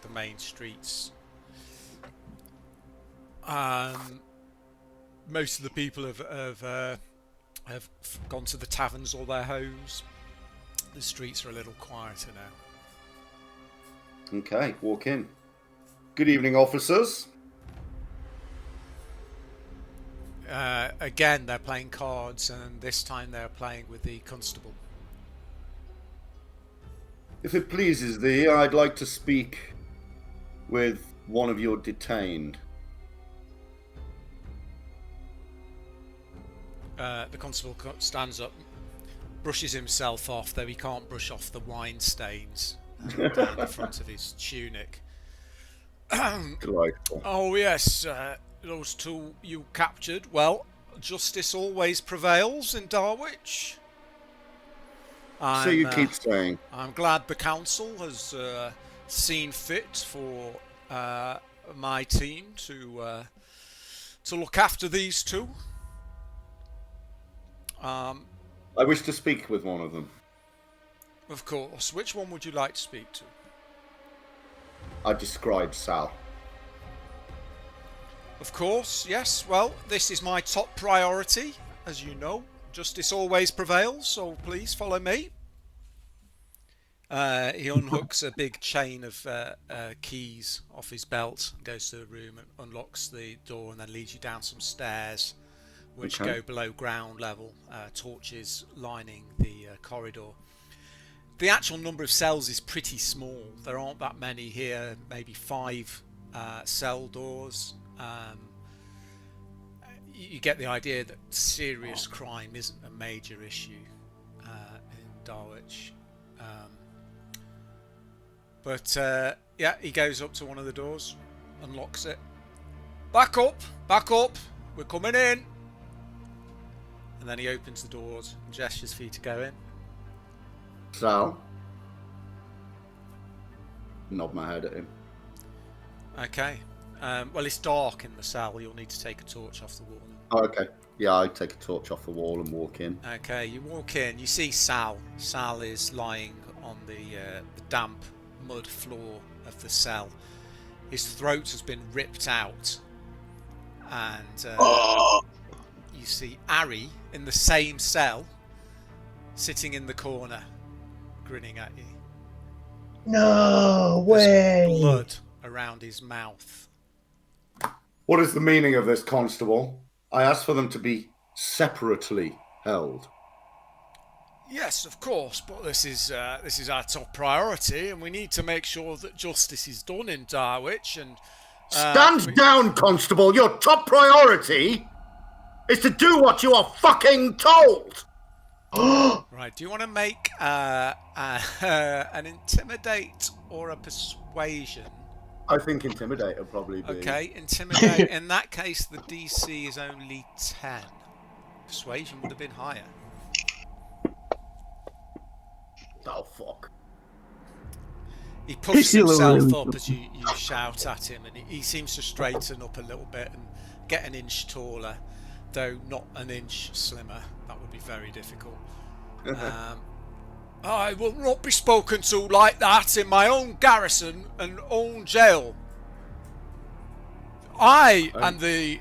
the main streets. Most of the people have gone to the taverns or their homes. The streets are a little quieter now. Okay, walk in. Good evening, officers. Again, they're playing cards, and this time they're playing with the constable. If it pleases thee, I'd like to speak with one of your detained. The constable stands up, brushes himself off, though he can't brush off the wine stains down the front of his tunic. Delightful. Oh yes, those two you captured. Well, justice always prevails in Darwich. So you keep saying. I'm glad the council has seen fit for my team to look after these two. I wish to speak with one of them. Of course. Which one would you like to speak to? I described Sal. Of course, yes. Well, this is my top priority, as you know. Justice always prevails, so please follow me. He unhooks a big chain of keys off his belt, goes to the room and unlocks the door, and then leads you down some stairs which go below ground level, torches lining the corridor. The actual number of cells is pretty small. There aren't that many here, maybe 5 cell doors. You get the idea that serious crime isn't a major issue in Darwich. But yeah, he goes up to one of the doors, unlocks it. Back up, we're coming in. And then he opens the doors and gestures for you to go in. Sal? Nod my head at him. Okay. Well, it's dark in the cell. You'll need to take a torch off the wall. Oh, okay. Yeah, I take a torch off the wall and walk in. Okay, you walk in. You see Sal. Sal is lying on the damp mud floor of the cell. His throat has been ripped out. And you see Ari in the same cell, sitting in the corner, grinning at you. No There's way! blood around his mouth. What is the meaning of this, Constable? I asked for them to be separately held. Yes, of course, but this is our top priority, and we need to make sure that justice is done in Darwich. And Stand down, Constable. Your top priority is to do what you are fucking told. Right, do you want to make an intimidate or a persuasion? I think intimidate will probably be. Okay, intimidate. In that case, the DC is only 10. Persuasion would have been higher. Oh, fuck. He puffs himself up as you shout at him, and he seems to straighten up a little bit and get an inch taller, though not an inch slimmer. That would be very difficult. I will not be spoken to like that in my own garrison and own jail. I am the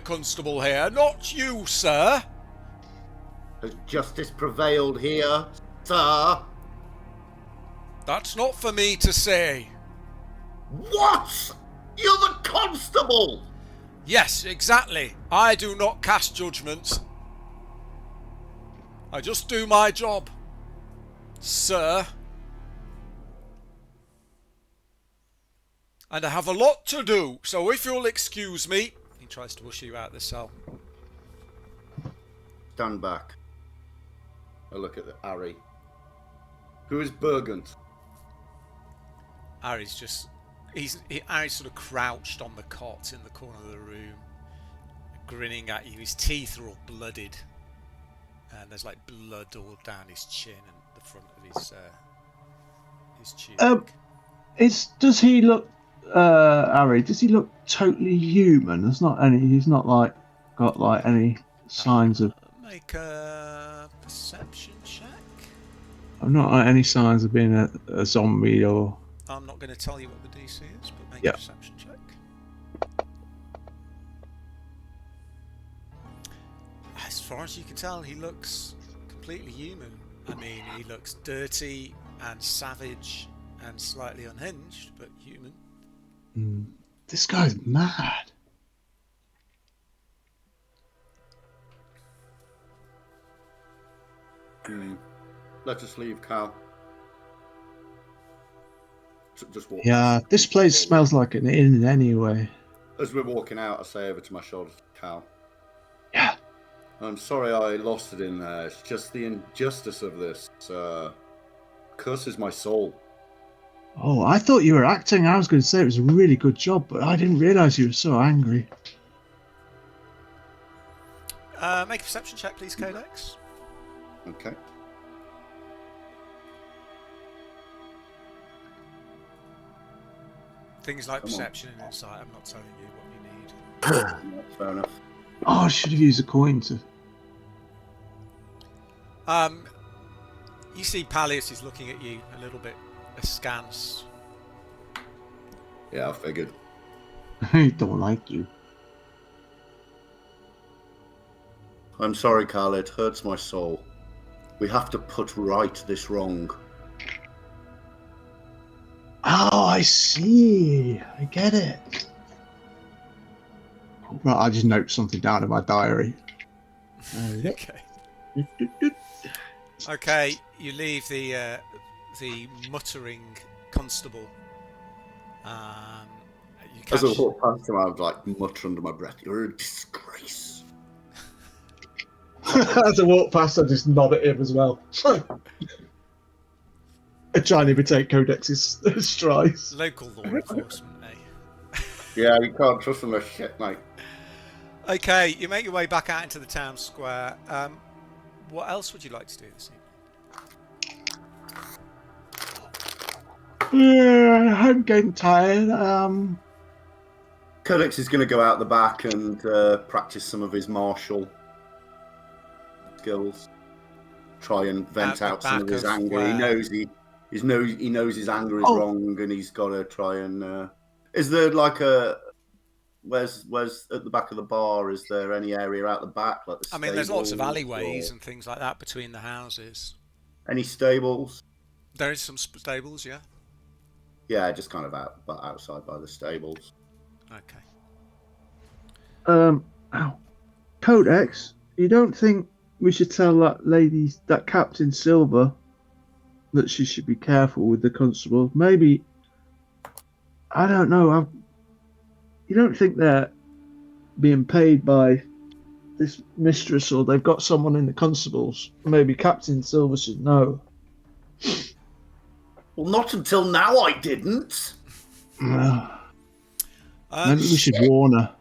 constable here, not you, sir. Has justice prevailed here, sir? That's not for me to say. What? You're the constable! Yes, exactly. I do not cast judgment. I just do my job, sir. And I have a lot to do, so if you'll excuse me... He tries to push you out of the cell. Stand back. I look at Ari. Who is Bergant? Ari's just... Ari's sort of crouched on the cot in the corner of the room, grinning at you. His teeth are all blooded. And there's like blood all down his chin and the front of his tunic. Does he look, Ari? Does he look totally human? There's not any. He's not like got like any signs of. Make a perception check. I've not like, any signs of being a zombie or. I'm not going to tell you what the DC is, but make a perception check. As far as you can tell, he looks completely human. I mean, he looks dirty and savage and slightly unhinged, but human. This guy's mad. Let us leave, Cal. Just walk. Yeah, this place smells like an inn anyway. As we're walking out, I say over to my shoulder, Cal. Yeah. I'm sorry I lost it in there. It's just the injustice of this. Curses my soul. Oh, I thought you were acting. I was going to say it was a really good job, but I didn't realise you were so angry. Make a perception check, please, Codex. Okay. Things like perception and insight, I'm not telling you what you need. Fair enough. Oh, I should have used a coin to... You see Pallius is looking at you a little bit askance. Yeah, I figured. I don't like you. I'm sorry, Carl. It hurts my soul. We have to put right this wrong. Oh, I see. I get it. Right, I just note something down in my diary. Okay. Okay, you leave the muttering constable. You As I catch... walk past him, I would like mutter under my breath, "You're a disgrace." As I walk past, I just nod at him as well. I try and imitate Kodex's strides. Local law enforcement, eh? Yeah, you can't trust them as shit, mate. Okay, you make your way back out into the town square. What else would you like to do this evening? Yeah, I'm getting tired. Codex is going to go out the back and practice some of his martial skills. Try and vent out some of his anger. Where? He knows his anger is wrong, and he's got to try and. Is there like a? Where's at the back of the bar? Is there any area out the back, like the? I mean, there's lots of stables alleyways or and things like that between the houses. any stables? There is some stables, yeah. Yeah, just kind of outside by the stables. Okay. Codex, you don't think we should tell that Captain Silver, that she should be careful with the constable? Maybe, I don't know. You don't think they're being paid by this mistress, or they've got someone in the constables? Maybe Captain Silver should know. Well, not until now. I didn't. Maybe we should warn her.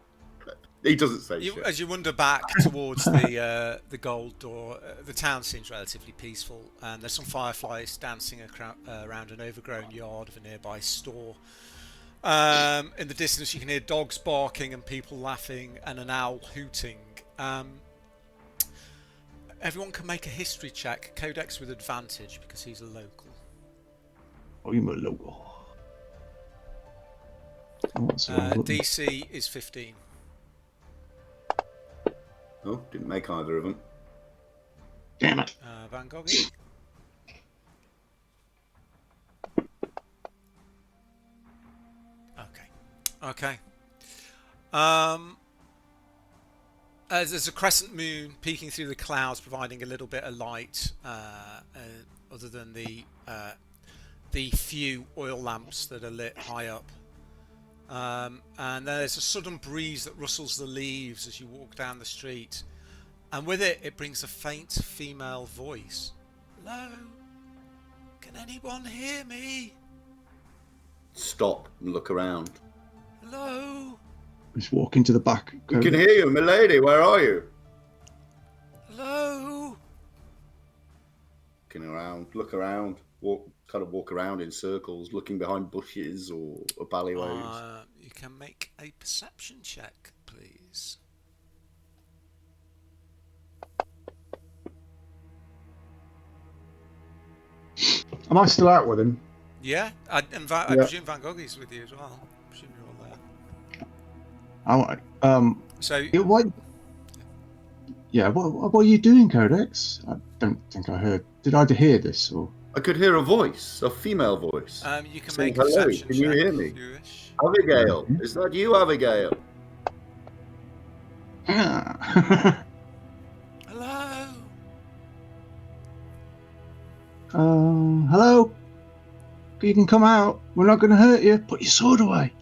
He doesn't say shit. As you wander back towards the gold door, the town seems relatively peaceful, and there's some fireflies dancing around an overgrown yard of a nearby store. In the distance, you can hear dogs barking and people laughing, and an owl hooting. Everyone can make a history check. Codex with advantage because he's a local. I'm a local. DC is 15. Oh, didn't make either of them. Damn it. Van Gogh. Okay. There's a crescent moon peeking through the clouds, providing a little bit of light, other than the few oil lamps that are lit high up. And there's a sudden breeze that rustles the leaves as you walk down the street, and with it, it brings a faint female voice. Hello? Can anyone hear me? Stop and look around. Hello? Just walk into the back. We can hear you, milady. Where are you? Hello? Looking around. Look around. Walk around in circles, looking behind bushes or alleyways. You can make a perception check, please. Am I still out with him? Yeah, I presume Van Gogh is with you as well. I presume you're all there. So what are you doing, Codex? I don't think I heard. Did I hear this? Or I could hear a voice, a female voice. you can saying, make a perception Can you check hear me? if you wish. Avigail, is that you, Avigail? yeah. Hello? Hello. You can come out. We're not going to hurt you. Put your sword away.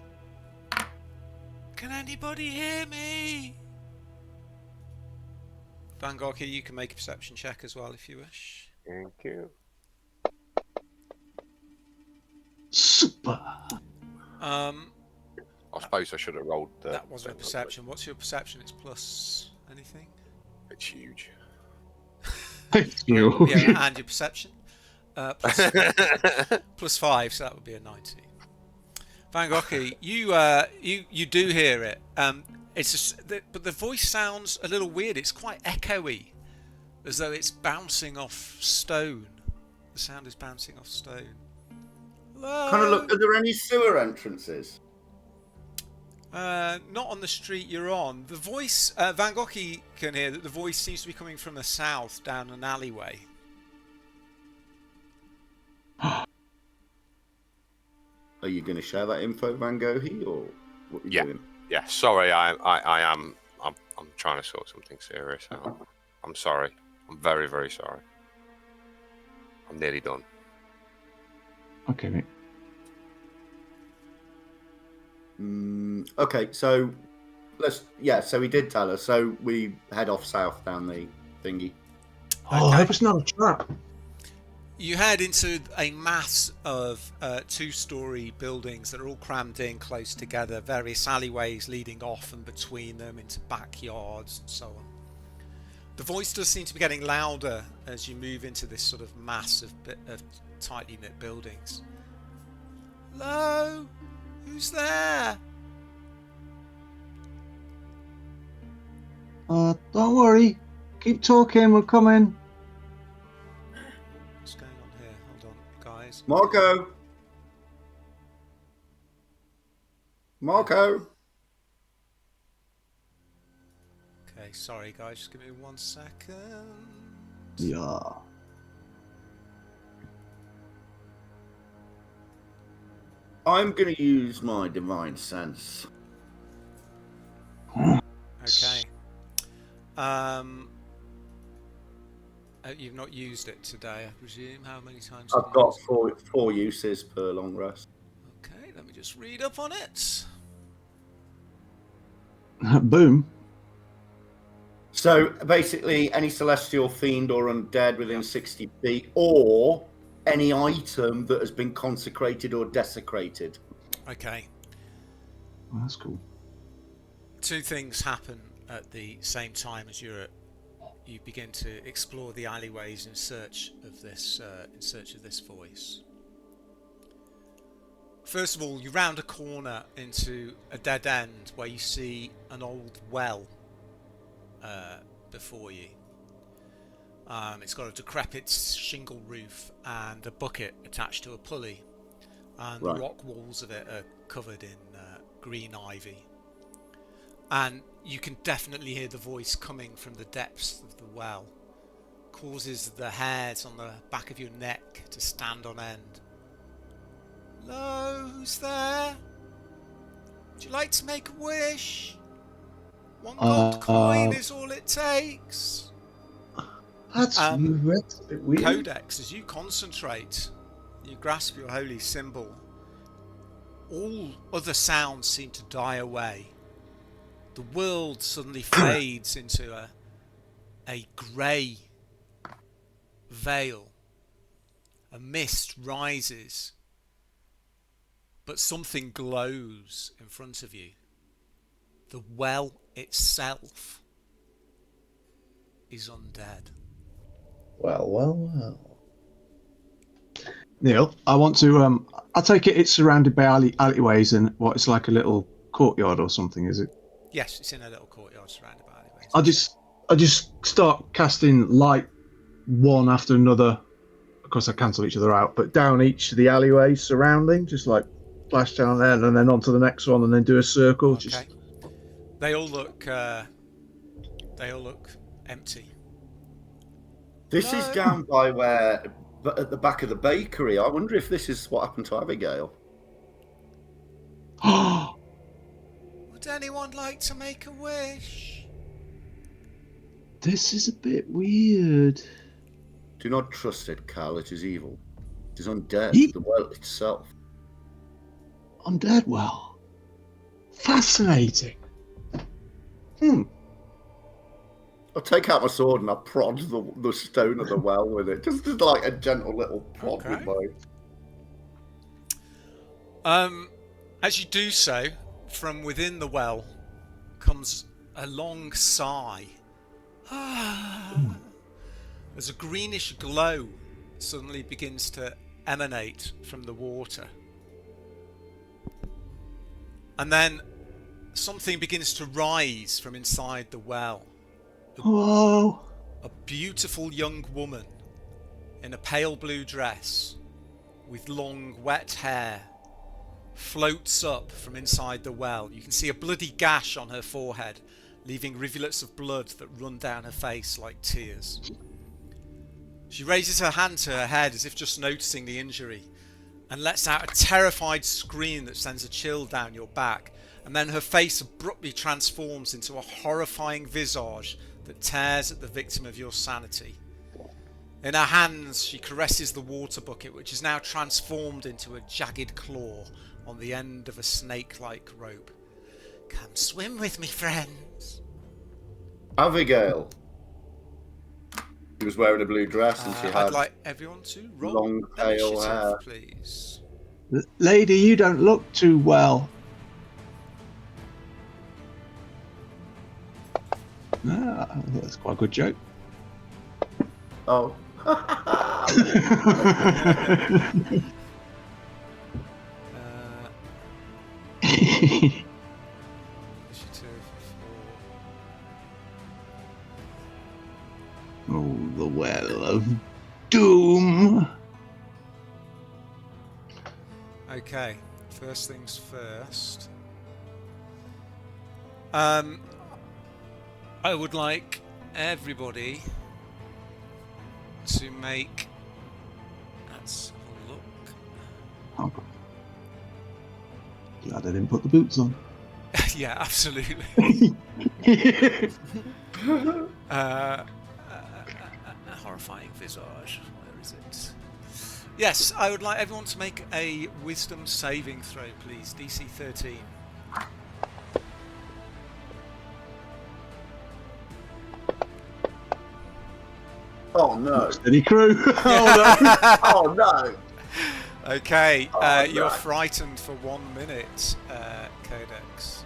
Can anybody hear me? Van Gogh, you can make a perception check as well if you wish. Thank you. Super. I suppose I should have rolled the... That wasn't a perception. What's your perception? It's plus anything? It's huge. Thank you. Yeah, and your perception? Plus 5, so that would be a 19. Van Gogh, you do hear it. But the voice sounds a little weird. It's quite echoey, as though it's bouncing off stone. The sound is bouncing off stone. Hello? Kind of look. Are there any sewer entrances? Not on the street you're on. The voice, Van Gogh can hear that the voice seems to be coming from the south down an alleyway. Are you going to share that info, Van Gogh, or what are you doing? Yeah. Sorry, I'm trying to sort something serious out. I'm sorry. I'm very, very sorry. I'm nearly done. Okay, mate. Okay, so so he did tell us. So we head off south down the thingy. Oh, I hope it's not a trap. You head into a mass of two-story buildings that are all crammed in close together, various alleyways leading off and between them into backyards and so on. The voice does seem to be getting louder as you move into this sort of mass of tightly knit buildings. Hello? Who's there? Don't worry. Keep talking, we're coming. What's going on here? Hold on, guys. Marco! Okay, sorry guys, just give me 1 second. Yeah. I'm going to use my divine sense. Okay. You've not used it today, I presume. How many times? I've got four uses per long rest. Okay, let me just read up on it. Boom. So basically, any celestial fiend or undead within 60 feet, or any item that has been consecrated or desecrated. Okay. Oh, that's cool. Two things happen at the same time as you begin to explore the alleyways in search of this voice. First of all, you round a corner into a dead end where you see an old well before you. It's got a decrepit shingle roof and a bucket attached to a pulley, and the rock walls of it are covered in green ivy. And you can definitely hear the voice coming from the depths of the well. Causes the hairs on the back of your neck to stand on end. Hello, who's there? Would you like to make a wish? 1 gold coin is all it takes. That's a bit weird. Codex, as you concentrate, you grasp your holy symbol. All other sounds seem to die away. The world suddenly fades into a grey veil. A mist rises, but something glows in front of you. The well itself is undead. Well. Neil, I want to. I take it it's surrounded by alleyways and what? It's like a little courtyard or something, is it? Yes, it's in a little courtyard surrounded by alleyways. I just start casting light one after another. Of course, I cancel each other out, but down each of the alleyways surrounding, just like flash down there and then onto the next one, and then do a circle. Okay. Just... They all look empty. This is down by at the back of the bakery. I wonder if this is what happened to Abigail. Would anyone like to make a wish? This is a bit weird. Do not trust it, Carl. It is evil. It is undead. The well itself. Undead well. Fascinating. I'll take out my sword and I prod the stone of the well with it. Just like a gentle little prod with mine. As you do so, from within the well comes a long sigh. As a greenish glow suddenly begins to emanate from the water. And then something begins to rise from inside the well. Whoa! A beautiful young woman in a pale blue dress with long wet hair floats up from inside the well. You can see a bloody gash on her forehead, leaving rivulets of blood that run down her face like tears. She raises her hand to her head as if just noticing the injury, and lets out a terrified scream that sends a chill down your back, and then her face abruptly transforms into a horrifying visage that tears at the victim of your sanity. In her hands, she caresses the water bucket, which is now transformed into a jagged claw on the end of a snake-like rope. Come swim with me, friends. Avigail. She was wearing a blue dress and she had I'd like everyone to roll long pale initiative, hair. please. Lady, you don't look too well. That's quite a good joke. Oh. Initiative Oh, the well of doom. Okay, first things first. I would like everybody to make. Let's have a look. Oh, glad I didn't put the boots on. Yeah, absolutely. A horrifying visage. Where is it? Yes, I would like everyone to make a wisdom saving throw, please. DC 13. Oh no. Steady crew. Oh no. Oh no. Okay, Oh, you're right. frightened for 1 minute, Codex.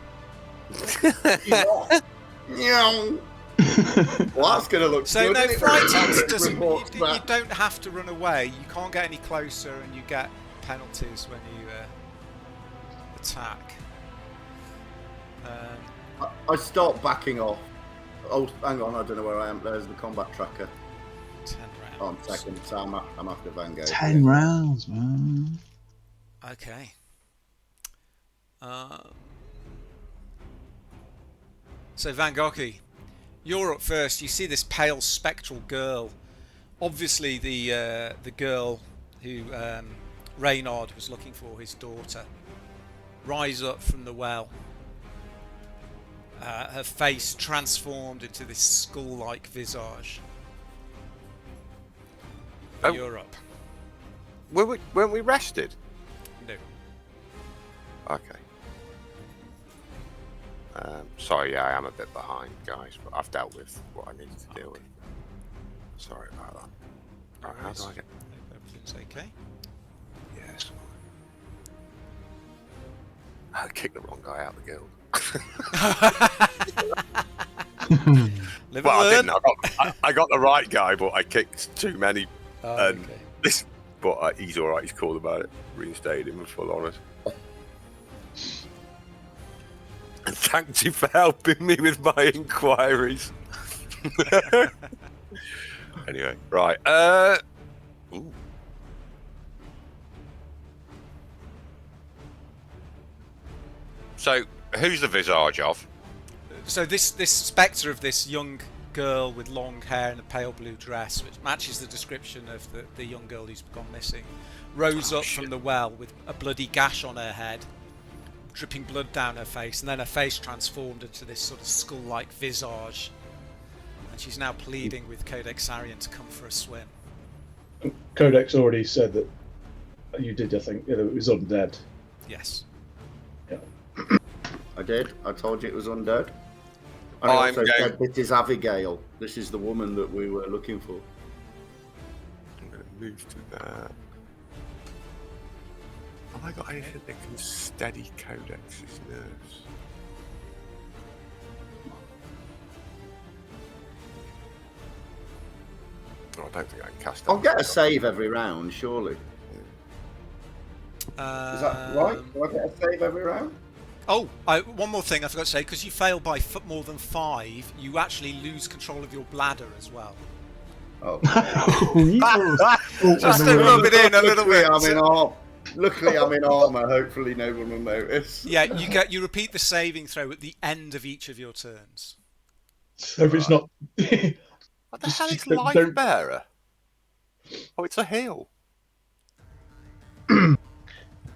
Well, that's going to look So good. no, isn't it? frightened doesn't. Reports You back. don't have to run away. You can't get any closer, and you get penalties when you attack. I start backing off. Oh, hang on, I don't know where I am. There's the combat tracker. 10 Oh, rounds. I'm second, so I'm after Van Gogh. 10 rounds, man. Okay. So Van Gogh, you're up first. You see this pale spectral girl, obviously the girl who Reynard was looking for, his daughter, rise up from the well. Her face transformed into this skull-like visage. Oh. You're up. Weren't we rested? No. Okay. Sorry, yeah, I am a bit behind, guys, but I've dealt with what I needed to deal with. Sorry about that. Right, how do I get? Everything's okay. Yes. I kicked the wrong guy out of the guild. Live Well, I and learn. didn't. I got the right guy, but I kicked too many. Oh, And okay. this, but he's all right. He's cool about it. Reinstated him with full honours. And thank you for helping me with my inquiries. Anyway, right. Ooh. So, who's the visage of? So this spectre of this young girl with long hair and a pale blue dress, which matches the description of the young girl who's gone missing, rose up from the well with a bloody gash on her head, dripping blood down her face, and then her face transformed into this sort of skull-like visage. And she's now pleading with Kodexarion to come for a swim. Codex already said that you did, I think, it was undead. Yes. Yeah. I did. I told you it was undead. And I I'm also going- said this is Avigail. This is the woman that we were looking for. I'm going to move to that. Have I got anything that can steady Codex's nerves? Oh, I don't think I can cast that. I'll get a save every round, surely. Is that right? Do I get a save every round? Oh, one more thing I forgot to say, because you fail by more than 5, you actually lose control of your bladder as well. Oh. Just to rub it in a little bit. I mean, oh, Luckily, I'm in armor. Hopefully, no one will notice. Yeah, you repeat the saving throw at the end of each of your turns. So if it's not. What the hell is life bearer? Oh, it's a heal.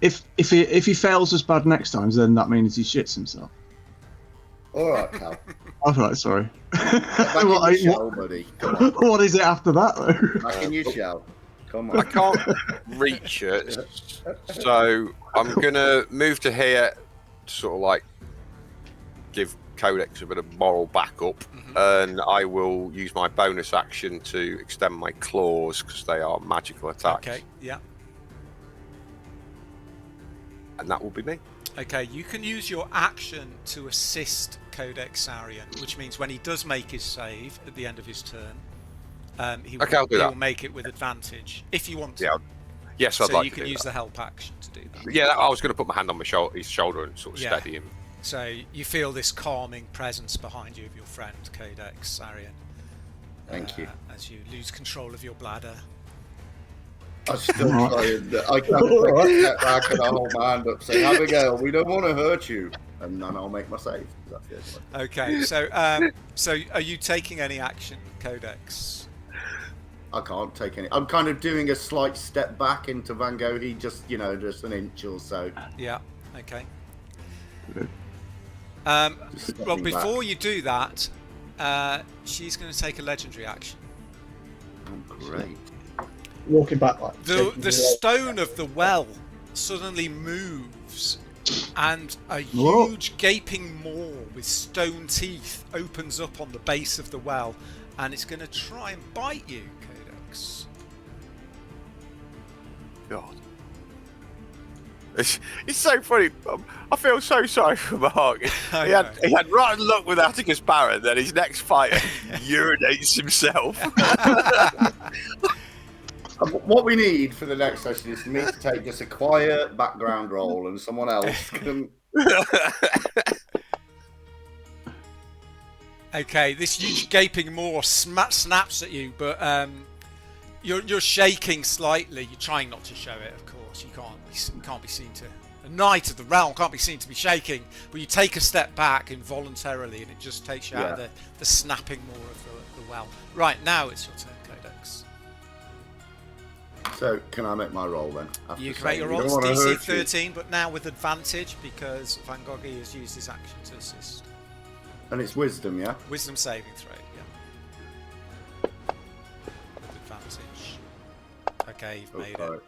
If he fails as bad next time, then that means he shits himself. All right, Cal. All right, sorry. Back in your shell, buddy. Come on. What is it after that, though? Back in your shell. Come on. I can't reach it, so I'm gonna move to here, to sort of like give Codex a bit of moral backup, and I will use my bonus action to extend my claws because they are magical attacks. Okay, yeah. And that will be me. Okay, you can use your action to assist Kodexarion, which means when he does make his save at the end of his turn, he will make it with advantage if you want to. Yeah, yes, I'd like to. So you can use the help action to do that. Yeah, I was going to put my hand on his shoulder and sort of steady him. So you feel this calming presence behind you of your friend Kodexarion. Thank you. As you lose control of your bladder. I'm still trying. I can't take a step back and I hold my hand up saying, Abigail, we don't want to hurt you. And then I'll make my save. That's it. Okay, so are you taking any action, Codex? I can't take any. I'm kind of doing a slight step back into Van Gogh. He just an inch or so. Yeah, okay. Well, before you do that, she's going to take a legendary action. Oh, great. Walking back like the stone of the well suddenly moves, and a huge gaping maw with stone teeth opens up on the base of the well, and it's going to try and bite you, Codex. God. It's so funny. I feel so sorry for Mark. He had rotten luck with Atticus Barron, then his next fight urinates himself. What we need for the next session is me to take just a quiet background role and someone else can... Okay, this huge gaping maw snaps at you, but you're shaking slightly. You're trying not to show it, of course. You can't be seen to... A knight of the realm can't be seen to be shaking, but you take a step back involuntarily, and it just takes you out of the snapping maw of the well. Right, now it's your turn, Codex. So, can I make my roll then? You can make your roll. It's DC 13, but now with advantage because Van Gogh has used his action to assist. And it's wisdom, yeah? Wisdom saving throw, yeah. With advantage. Okay, you've made it.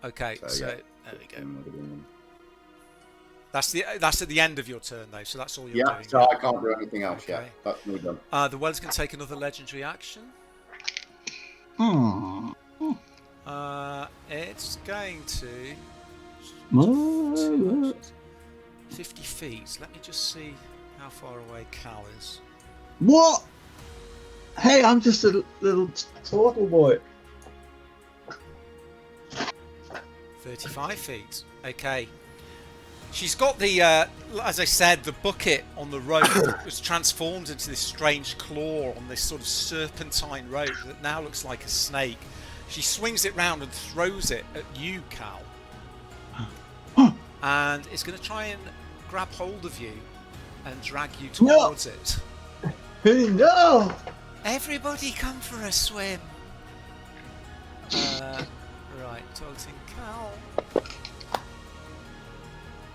Okay, so there we go. That's at the end of your turn though, so that's all you're doing. Yeah, so I can't do anything else yet. That's me done. The well's going to take another legendary action. It's going to 50 feet. Let me just see how far away Cal is. What? Hey, I'm just a little turtle boy. 35 feet. Okay. She's got the, as I said, the bucket on the rope was transformed into this strange claw on this sort of serpentine rope that now looks like a snake. She swings it round and throws it at you, Cal. And it's going to try and grab hold of you and drag you towards it. No! Everybody come for a swim. Right, targeting Cal.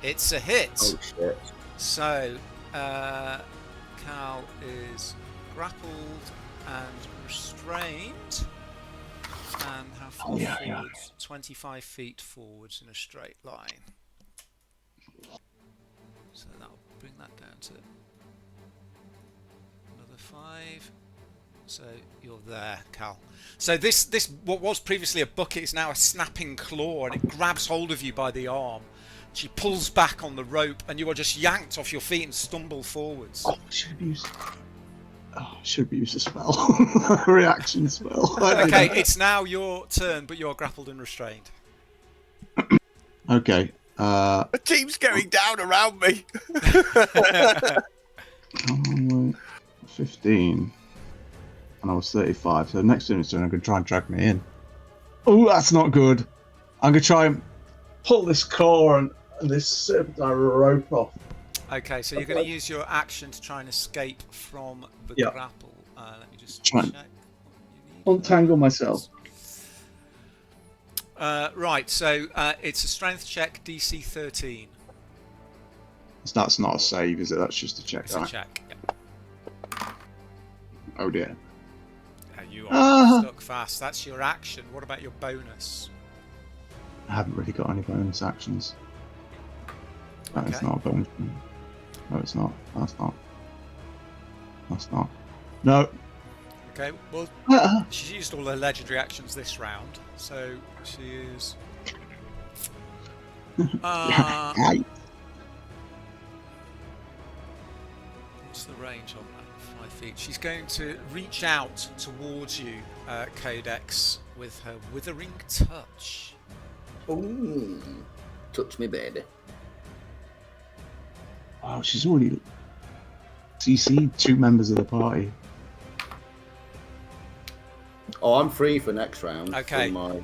It's a hit. Oh shit. So, Cal is grappled and restrained. And how far forwards? 25 feet forwards in a straight line. So that'll bring that down to another 5. So you're there, Cal. So this what was previously a bucket is now a snapping claw, and it grabs hold of you by the arm. She pulls back on the rope, and you are just yanked off your feet and stumble forwards. Oh, should have used a spell. A reaction spell. Okay, it's now your turn, but you're grappled and restrained. Okay. The team's going down around me. 15. And I was 35, so next turn I'm going to try and drag me in. Oh, that's not good. I'm gonna try and pull this core and this serpentine rope off. Okay, so you're going to use your action to try and escape from the Yeah. grapple. Let me just Try check. and What you need. untangle myself. Right, so it's a strength check, DC 13. That's not a save, is it? That's just a check. It's a Right. check. Yeah. Oh dear. You are Ah. stuck fast. That's your action. What about your bonus? I haven't really got any bonus actions. That is Okay. not a bonus. No, it's not. That's not. That's not. No. Okay, well, she's used all her legendary actions this round, so she is. What's the range on that? 5 feet. She's going to reach out towards you, Codex, with her withering touch. Ooh, touch me, baby. Oh, she's already CC'd 2 members of the party. Oh, I'm free for next round. Okay. For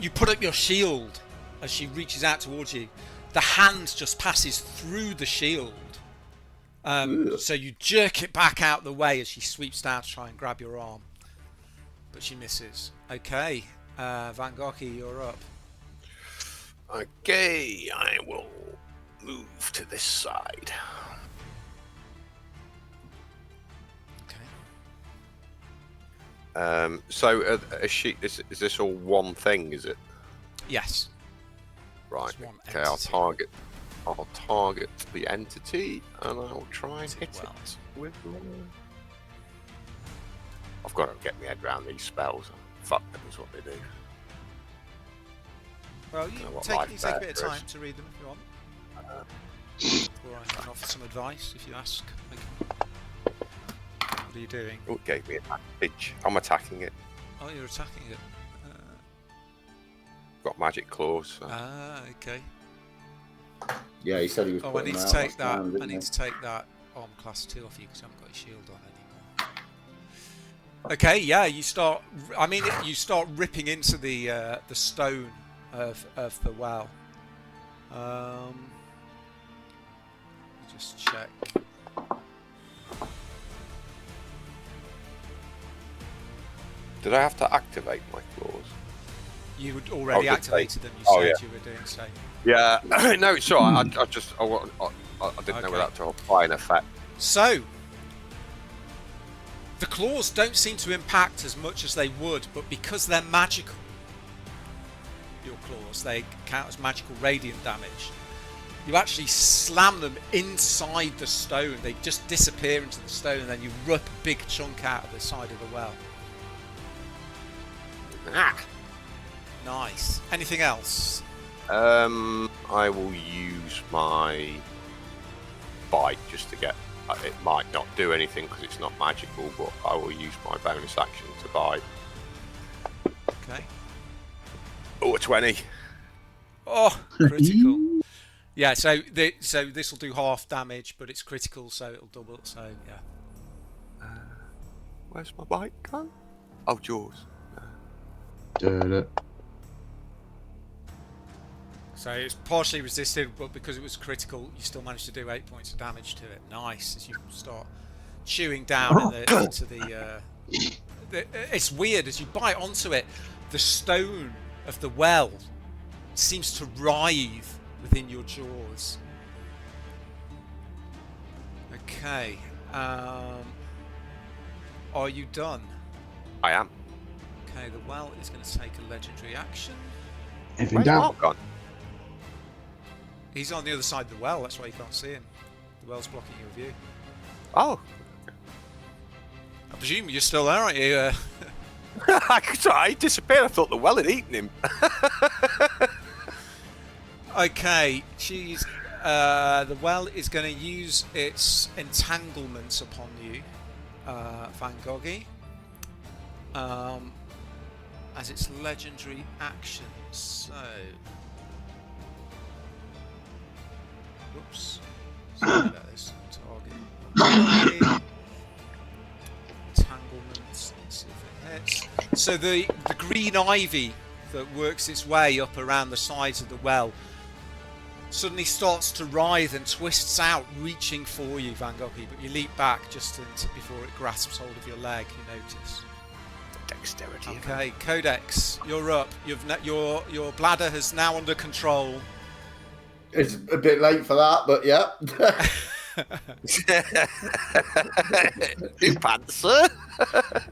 You put up your shield as she reaches out towards you. The hand just passes through the shield. So you jerk it back out the way as she sweeps down to try and grab your arm. But she misses. Okay, Van Gogh, you're up. Okay, I will move to this side. Okay. So is this all one thing, is it? Yes. Right. It's one Okay, entity. I'll target the entity and I'll try and hit Well. it with. I've got to get my head around these spells. Fuck knows what they do. Well, you know what take life a bit there of is. time to read them if you want. Or I can offer some advice if you ask. What are you doing? Oh, it gave me an advantage. I'm attacking it. Oh, you're attacking it. Got magic claws. So. Okay. Yeah, he said he was. Oh, I putting need them to out take last that. time, I didn't need he? to take that arm class 2 off you because you haven't got your shield on anymore. Okay, yeah, you start. I mean, you start ripping into the stone of the well. Just check. Did I have to activate my claws? You had already just activated them. You Oh, said yeah. you were doing so. Yeah. No, it's alright. I didn't know whether to apply an effect. So, the claws don't seem to impact as much as they would, but because they're magical, your claws, they count as magical radiant damage. You actually slam them inside the stone. They just disappear into the stone, and then you rip a big chunk out of the side of the well. Ah. Nice. Anything else? I will use my bite just to get. It might not do anything because it's not magical, but I will use my bonus action to bite. Okay. Oh, a 20. Oh, critical. Yeah, so this will do half damage, but it's critical, so it'll double. So yeah. Where's my bite gone? Oh, jaws. So it's partially resisted, but because it was critical, you still managed to do 8 points of damage to it. Nice, as you start chewing down into the. It's weird as you bite onto it. The stone of the well seems to writhe within your jaws. Okay. Are you done? I am. Okay, the well is going to take a legendary action. Anything Where's down? Mark gone? He's on the other side of the well, that's why you can't see him. The well's blocking your view. Oh. I presume you're still there, aren't you? Sorry, he disappeared. I thought the well had eaten him. Okay, she's. The well is going to use its entanglements upon you, Van Gogh, as its legendary action. So. Whoops. Sorry about this. Target. Entanglements. Let's see if it hits. So the green ivy that works its way up around the sides of the well suddenly starts to writhe and twists out, reaching for you, Van Gogh, but you leap back just before it grasps hold of your leg, you notice. Dexterity. Okay, Codex, you're up. Your bladder is now under control. It's a bit late for that, but yeah. New panther.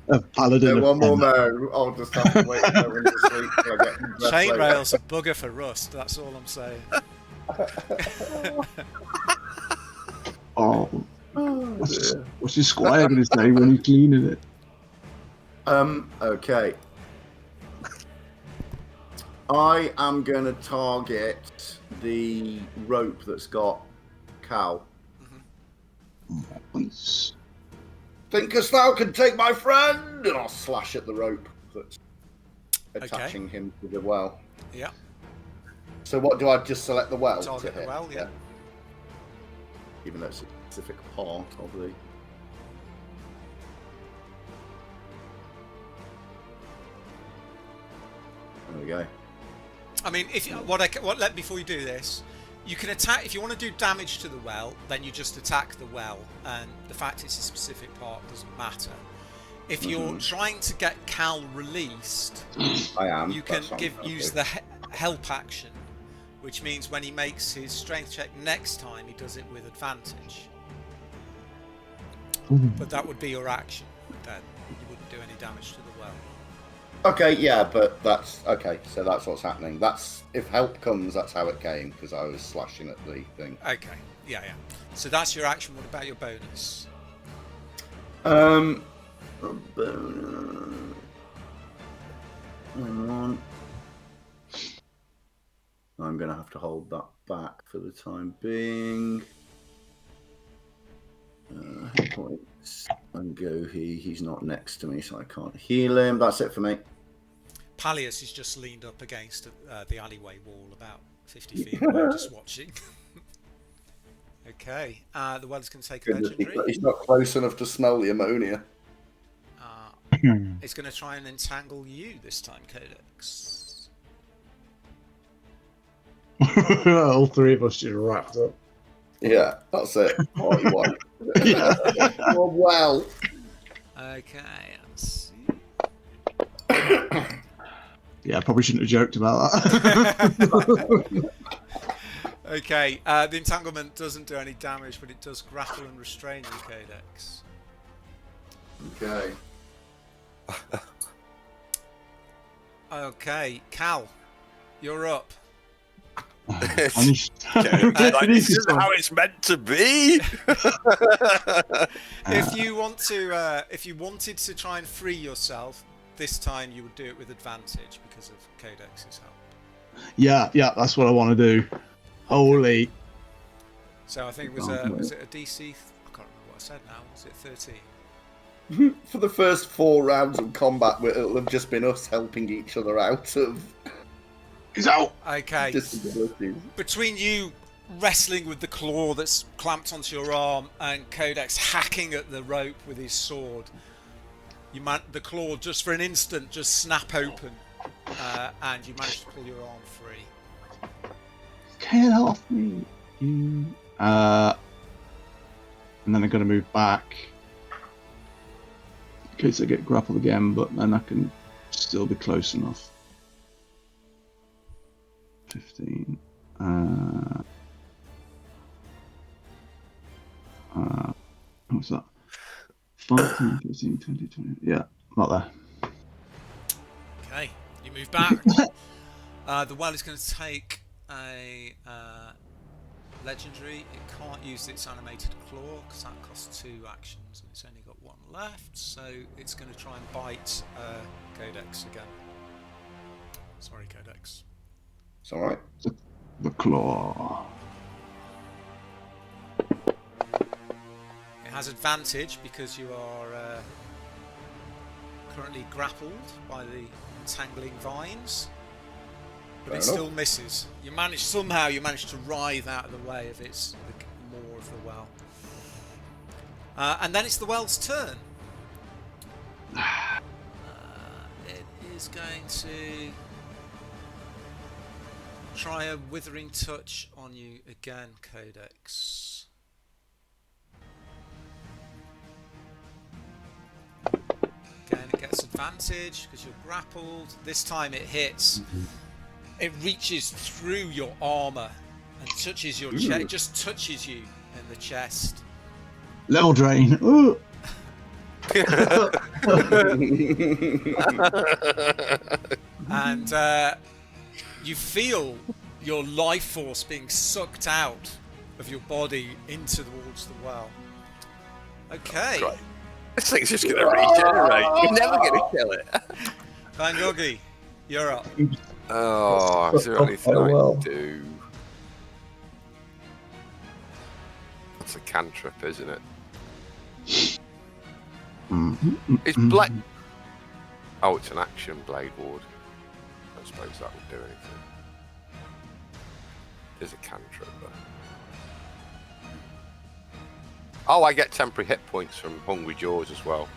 A paladin. One more man. I'll just have to wait until I'm asleep till I get my breath later. Chainrail's a bugger for rust, that's all I'm saying. Oh, what's your squire going to say when he's cleaning it? Okay. I am going to target the rope that's got Cal. Nice. Thinkest thou can take my friend? And I'll slash at the rope that's attaching him to the well. Yeah. So what do I just select the well? Target the well, yeah. Even though it's a specific part of the... There we go. I mean, if before you do this, you can attack. If you want to do damage to the well, then you just attack the well, and the fact it's a specific part doesn't matter. If you're trying to get Cal released, I am. You can use the help action, which means when he makes his strength check next time, he does it with advantage. But that would be your action. Then you wouldn't do any damage to the well. Okay, yeah, but that's okay. So that's what's happening. That's if help comes, that's how it came because I was slashing at the thing. Okay, yeah. So that's your action. What about your bonus? A bonus. Hang on. I'm going to have to hold that back for the time being. Hit points. And go he's not next to me, so I can't heal him. That's it for me. Pallius is just leaned up against the alleyway wall about 50 feet away, just watching. Okay, the well is going to take a legendary. He's not close enough to smell the ammonia. It's going to try and entangle you this time, Codex. All three of us just wrapped up. Yeah, that's it. Oh, you want? Oh, well. Okay, let's see. Yeah, I probably shouldn't have joked about that. Okay, the entanglement doesn't do any damage, but it does grapple and restrain you, Codex. Okay. Okay, Cal, you're up. This is how it's meant to be. If you wanted to try and free yourself, this time you would do it with advantage because of Codex's help. Yeah, that's what I want to do. Holy. So I think it was it a DC? I can't remember what I said now. Was it 13? For the first 4 rounds of combat, it'll have just been us helping each other out of. He's out. Okay. Disabilities. Between you wrestling with the claw that's clamped onto your arm and Codex hacking at the rope with his sword, the claw just for an instant just snap open, and you manage to pull your arm free. Get off me. And then I'm going to move back in case I get grappled again, but then I can still be close enough. 15. What's that? 14, 15, 20, 20. Yeah, not there. Okay, you move back. The well is going to take a legendary. It can't use its animated claw because that costs 2 actions and it's only got 1 left. So it's going to try and bite Codex again. Sorry, Codex. It's alright. The claw. It has advantage because you are currently grappled by the entangling vines, but it still misses. You manage to writhe out of the way of the maw of the well, and then it's the well's turn. It is going to try a withering touch on you again, Codex. Again, it gets advantage because you're grappled. This time it hits. It reaches through your armour and touches your chest. It just touches you in the chest. Level drain. Ooh. And you feel your life force being sucked out of your body towards the well. Okay. Right. This thing's just going to regenerate. You're never going to kill it. Van Gogh, you're up. Oh, is there anything I can do? That's a cantrip, isn't it? It's black. Oh, it's an action blade ward. I suppose that would do anything. There's a cantrip there. Oh, I get temporary hit points from Hungry Jaws as well.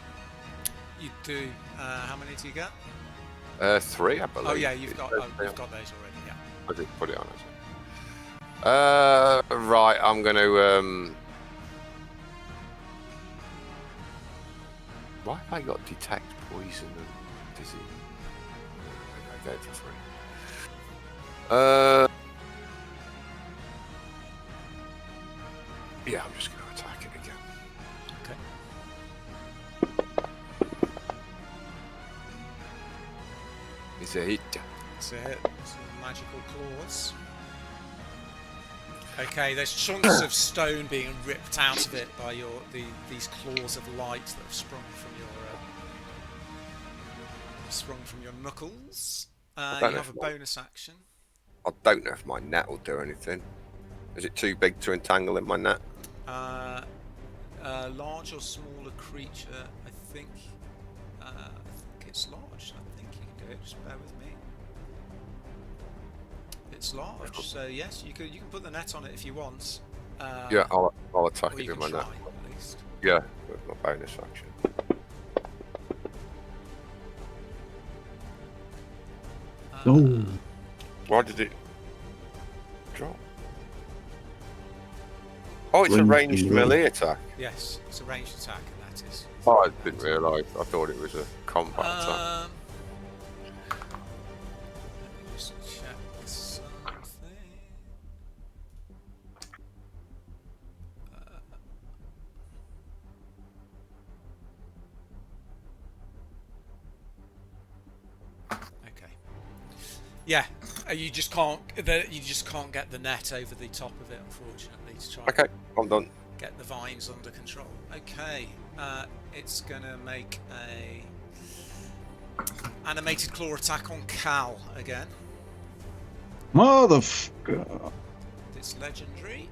You do. How many do you get? 3, I believe. Oh yeah, you've got those already. Yeah. I did put it on as well. Right, I'm going to. Why have I got detect poison and disease? I go for 3. Yeah, I'm just going to attack it again. Okay. It's a hit. It's a hit. Some magical claws. Okay, there's chunks of stone being ripped out of it by these claws of light that have sprung from your knuckles. You have a bonus action. I don't know if my net will do anything. Is it too big to entangle in my net? Large or smaller creature, I think it's large. I think you can do it. Just bear with me. It's large, so yes, you can put the net on it if you want. Yeah, I'll attack it with my net. At least. Yeah, with my bonus action. Why did it drop? Oh, it's a ranged melee attack. Yes, it's a ranged attack, and that is. Oh, I didn't realise. I thought it was a combat attack. Let me just check something. Okay. Yeah, you just can't get the net over the top of it, unfortunately, to try. Okay, I'm done. Get the vines under control. Okay, it's gonna make a animated claw attack on Cal again. Motherfucker. It's legendary.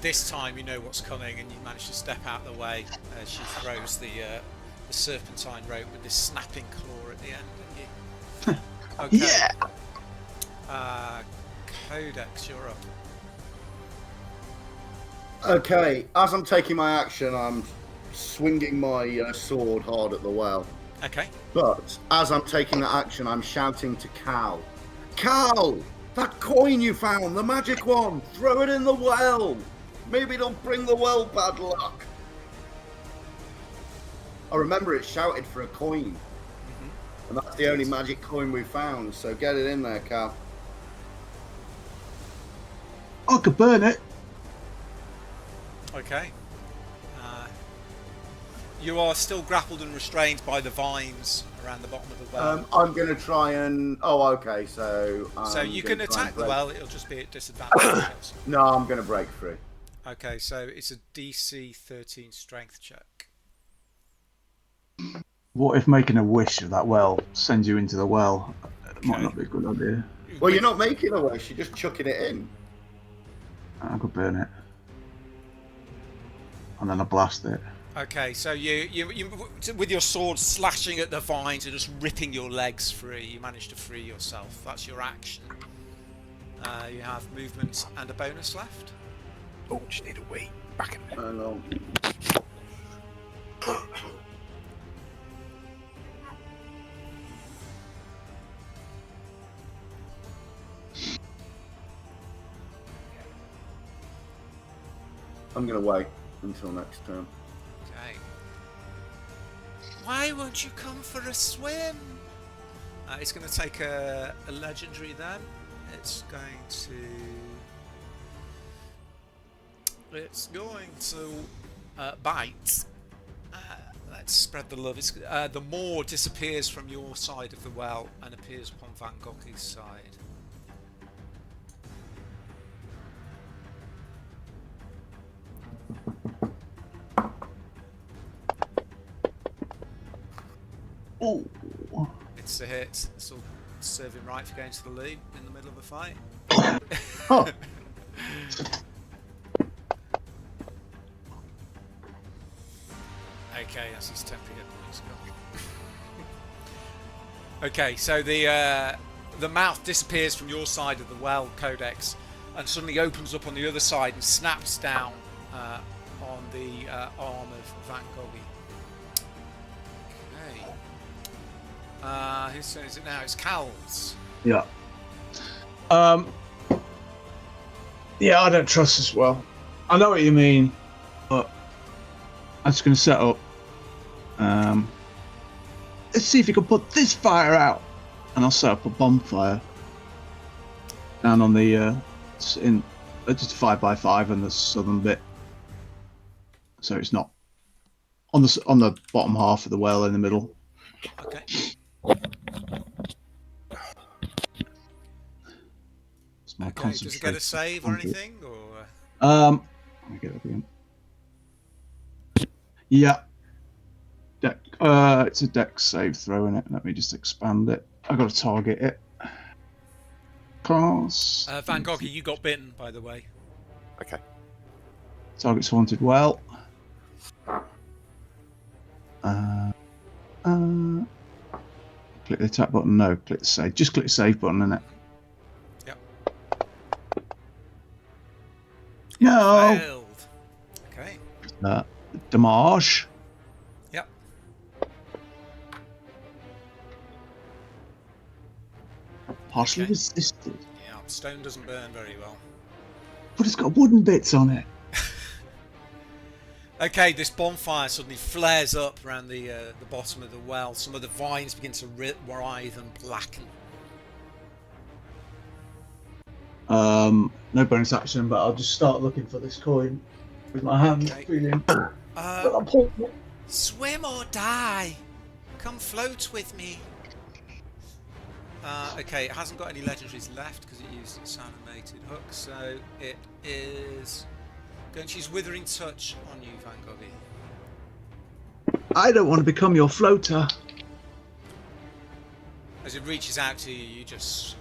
This time you know what's coming, and you manage to step out of the way as she throws the serpentine rope with this snapping claw at the end. Okay. Yeah. Codex, you're up. Okay, as I'm taking my action, I'm swinging my sword hard at the well. Okay. But as I'm taking that action, I'm shouting to Cal. Cal! That coin you found, the magic one! Throw it in the well! Maybe it'll bring the well bad luck. I remember it shouted for a coin. And that's the only magic coin we found, so get it in there, Cal. I could burn it. Okay. You are still grappled and restrained by the vines around the bottom of the well. I'm going to try and... Oh, okay, so... So you can attack the well, it'll just be at disadvantage. No, I'm going to break free. Okay, so it's a DC 13 strength check. What if making a wish of that well sends you into the well? It might not be a good idea. Well, you're not making a wish, you're just chucking it in. I could burn it. And then I blast it. Okay, so you with your sword slashing at the vines and just ripping your legs free, you manage to free yourself. That's your action. You have movement and a bonus left. Oh, just need to wait. Back in there. I know. I'm going to wait until next turn. Okay. Why won't you come for a swim? It's going to take a legendary then. It's going to bite. Let's spread the love. The Moor disappears from your side of the well and appears upon Van Gogh's side. Oh. It's a hit. It's all serving right for going to the lead in the middle of a fight. Oh. Okay, that's his temporary hit points gone. Okay, so the mouth disappears from your side of the well, Codex, and suddenly opens up on the other side and snaps down on the arm of Van Gogh. Okay. Whose turn is it now? It's Cal's. Yeah. Yeah, I don't trust as well. I know what you mean, but I'm just going to set up. Let's see if you can put this fire out, and I'll set up a bonfire down on the just a 5x5 in the southern bit, so it's not on the bottom half of the well in the middle. Okay. It's my Okay, does it get a save or anything? Or let me get it again. Yeah. It's a dex save throw in it. Let me just expand it. I've got to target it. Class. Van Gogh, you got bitten, by the way. Okay. Target's haunted well. Click the attack button. No, click the save. Just click the save button, innit? Yep. No. Failed. Okay. Damage. Yep. Partially Okay. resisted. Yeah, stone doesn't burn very well. But it's got wooden bits on it. Okay, this bonfire suddenly flares up around the bottom of the well. Some of the vines begin to writhe and blacken. No bonus action, but I'll just start looking for this coin with my hand. Okay. Feeling. But I'll pull it. Swim or die. Come float with me. Okay, it hasn't got any legendaries left because it used its animated hook, so it is going to use Withering Touch on you, Van Gogh. I don't want to become your floater. As it reaches out to you, you just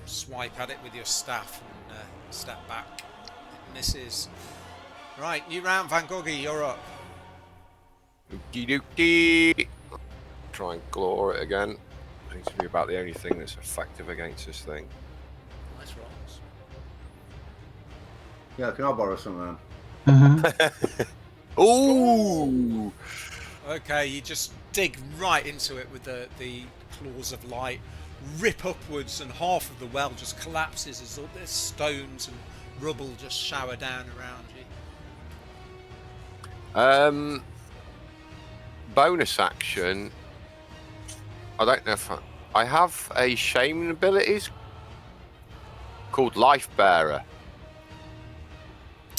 swipe at it with your staff and step back. It misses. Right, new round, Van Gogh, you're up. Okie dokie. Try and claw it again. Seems to be about the only thing that's effective against this thing. Nice rolls. Yeah, can I borrow some of them? Ooh! Okay, you just dig right into it with the claws of light, rip upwards, and half of the well just collapses as all the stones and rubble just shower down around you. Bonus action. I don't know if I have a shaming abilities called Life Bearer,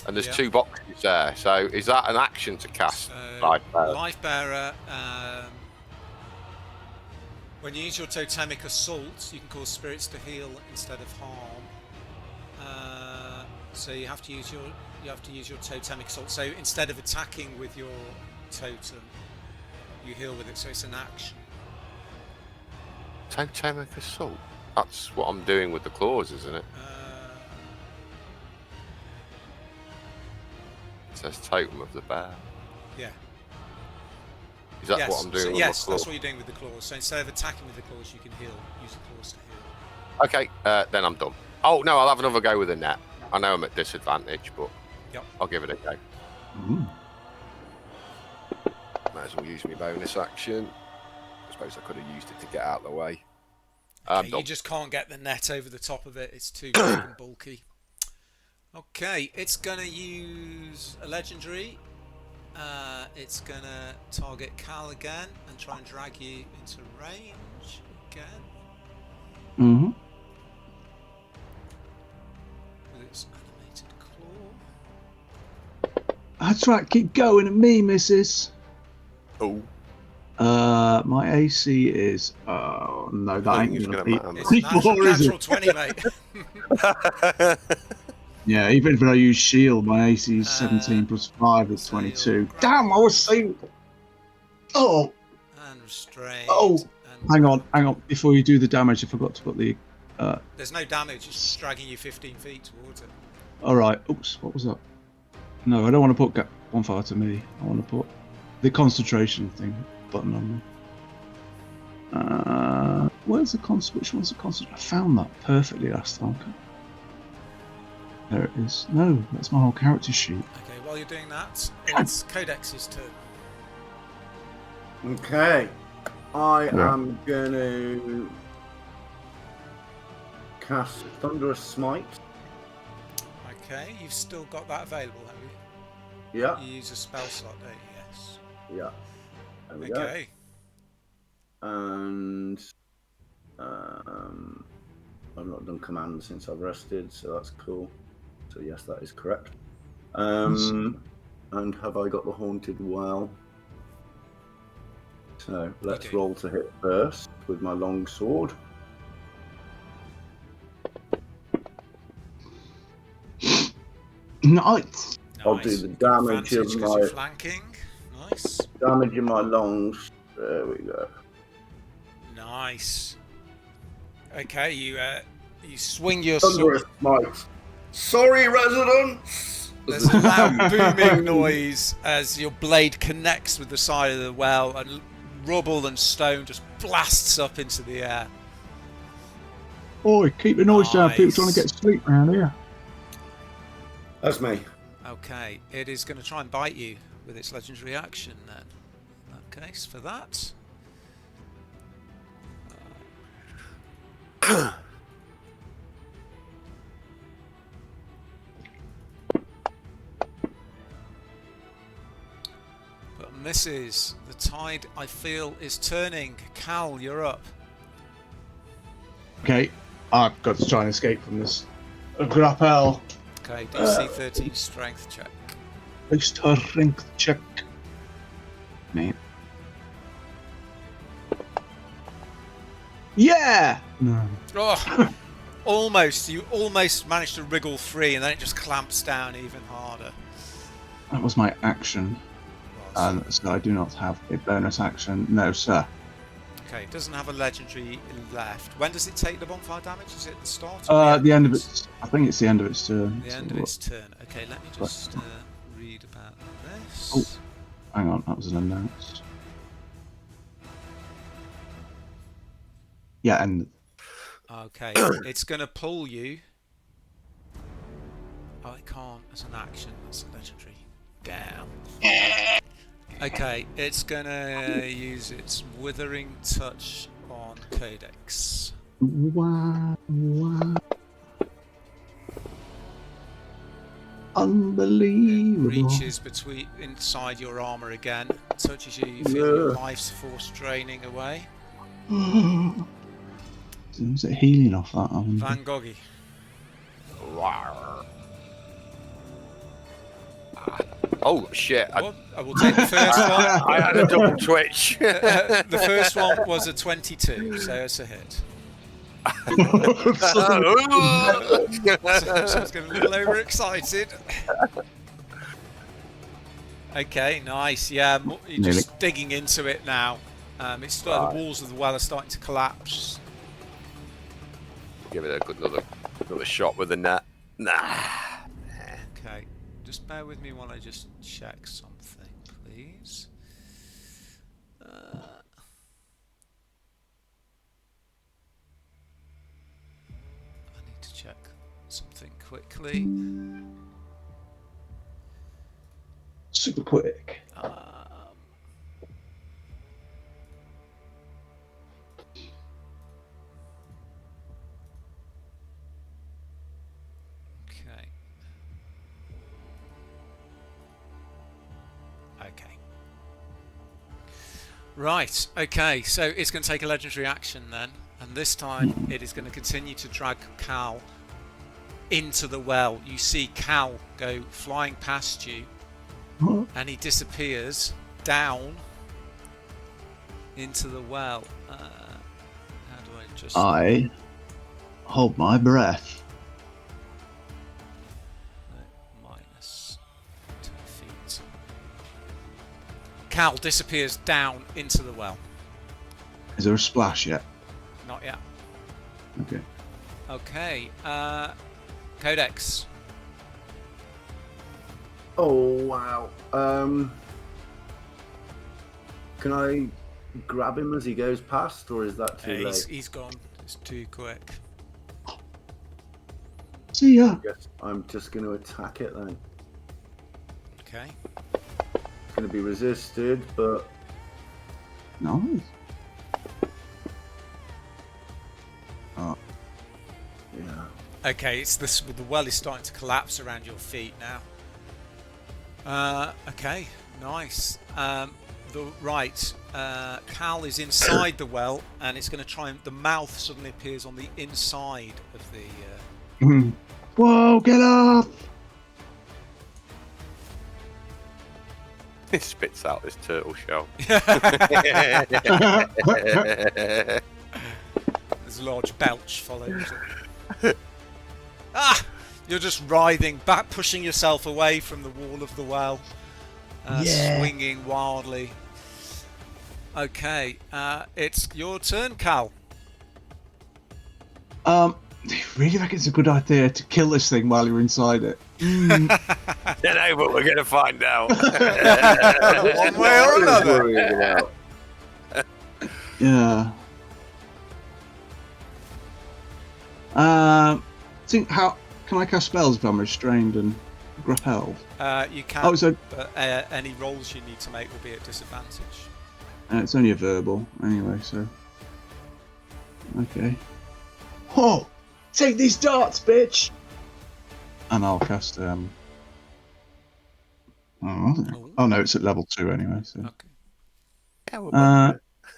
and there's 2 boxes there. So is that an action to cast Life Bearer? Life Bearer. When you use your totemic assault, you can cause spirits to heal instead of harm. So you have to use your totemic assault. So instead of attacking with your totem, you heal with it. So it's an action. Totemic assault. That's what I'm doing with the claws, isn't it? It says totem of the bear. Yeah. Is that what I'm doing with yes, my claws? that's what you're doing with the claws. So instead of attacking with the claws, you can heal. Use the claws to heal. Okay, then I'm done. Oh no, I'll have another go with the net. I know I'm at disadvantage, but I'll give it a go. Might as well use my bonus action. I suppose I could have used it to get out of the way. Okay, you just can't get the net over the top of it. It's too big and bulky. Okay, it's gonna use a legendary. It's gonna target Cal again and try and drag you into range again Mm-hmm. with its animated claw. That's right. Keep going at me, missus. Oh, My AC is. Oh no, that ain't it's gonna gonna be. matter, It's Before, is natural it? 20, mate. Yeah, even if I use shield, my AC is 17 plus 5 is so you're 22. Damn, I was saying. Oh, and restrained. oh. And Hang on. Before you do the damage, I forgot to put the. there's no damage, it's dragging you 15 feet towards it. All right. Oops. What was that? No, I don't want to put bonfire to me. I want to put the concentration thing button on me. Where's the which one's the concentration? I found that perfectly last time. There it is. No, that's my whole character sheet. Okay, while you're doing that, it's Kodex's turn. Okay. I Yeah. am going to cast Thunderous Smite. Okay, you've still got that available, have you? Yeah. You use a spell slot, don't you? Yes. Yeah. There we go. Okay. And I've not done command since I've rested, so that's cool. So yes, that is correct. And have I got the Haunted Well? So let's do. roll to hit first with my long sword. Nice. I'll do the You've got damage advantage of 'cause you're my flanking. Nice. damage in my long. There we go. Nice. Okay, you swing your Thunderous sword. Smite. Sorry, residents. There's a loud booming noise as your blade connects with the side of the well, and rubble and stone just blasts up into the air. Oi, keep the noise down. People trying to get sleep around here. That's me. Okay, it is going to try and bite you with its legendary action then. In that case, for that. But misses. The tide, I feel, is turning. Cal, you're up. Okay, I've got to try and escape from this grapple. Okay, DC 13 strength check. Strength check. Man. Yeah! No. Oh, almost. You almost managed to wriggle free, and then it just clamps down even harder. That was my action. So I do not have a bonus action. No, sir. Okay, it doesn't have a legendary left. When does it take the bonfire damage? Is it the start? The end of its. I think it's the end of its turn. The end of its turn. Okay, let me just read about this. Oh, hang on, that was an announce. Yeah, and. Okay, it's going to pull you. Oh, it can't. As an action. That's a legendary. Damn. Okay, it's going to use its Withering Touch on Codex. Wow. Unbelievable. Reaches inside your armor again, touches you, you feel your life's force draining away. Is it healing off that? Van Gogh. Oh shit! I will take the first one. I had a double twitch. The first one was a 22, so it's a hit. So I was getting a little overexcited. Okay, nice. Yeah, you're just digging into it now. The walls of the well are starting to collapse. Give it a good another shot with the net. Nah. Okay, just bear with me while I just check something, please. I need to check something quickly. Super quick. Okay. Right, okay, so it's going to take a legendary action then, and this time it is going to continue to drag Cal into the well. You see Cal go flying past you, and he disappears down into the well. How do I just... I hold my breath. Minus 2 feet. Cal disappears down into the well. Is there a splash yet? Not yet. Okay. Okay, Codex. Oh wow. Can I grab him as he goes past, or is that too late? He's gone. It's too quick. See ya. I guess I'm just going to attack it then. Okay. It's going to be resisted, but Nice. Oh, yeah. Okay, it's this. The well is starting to collapse around your feet now. Okay, nice. Cal is inside the well, and it's going to try and... The mouth suddenly appears on the inside of the... Whoa, get up! It spits out this turtle shell. There's a large belch follows it. Ah! You're just writhing back, pushing yourself away from the wall of the well, swinging wildly. Okay, it's your turn, Cal. Really reckon it's a good idea to kill this thing while you're inside it. Don't know, but we're going to find out. One way or another. Yeah. Think how can I cast spells if I'm restrained and grappled? You can. Oh, so but any rolls you need to make will be at disadvantage. it's only a verbal anyway, so okay. Oh, take these darts, bitch! And I'll cast oh no, it's at level 2 anyway. So. Okay.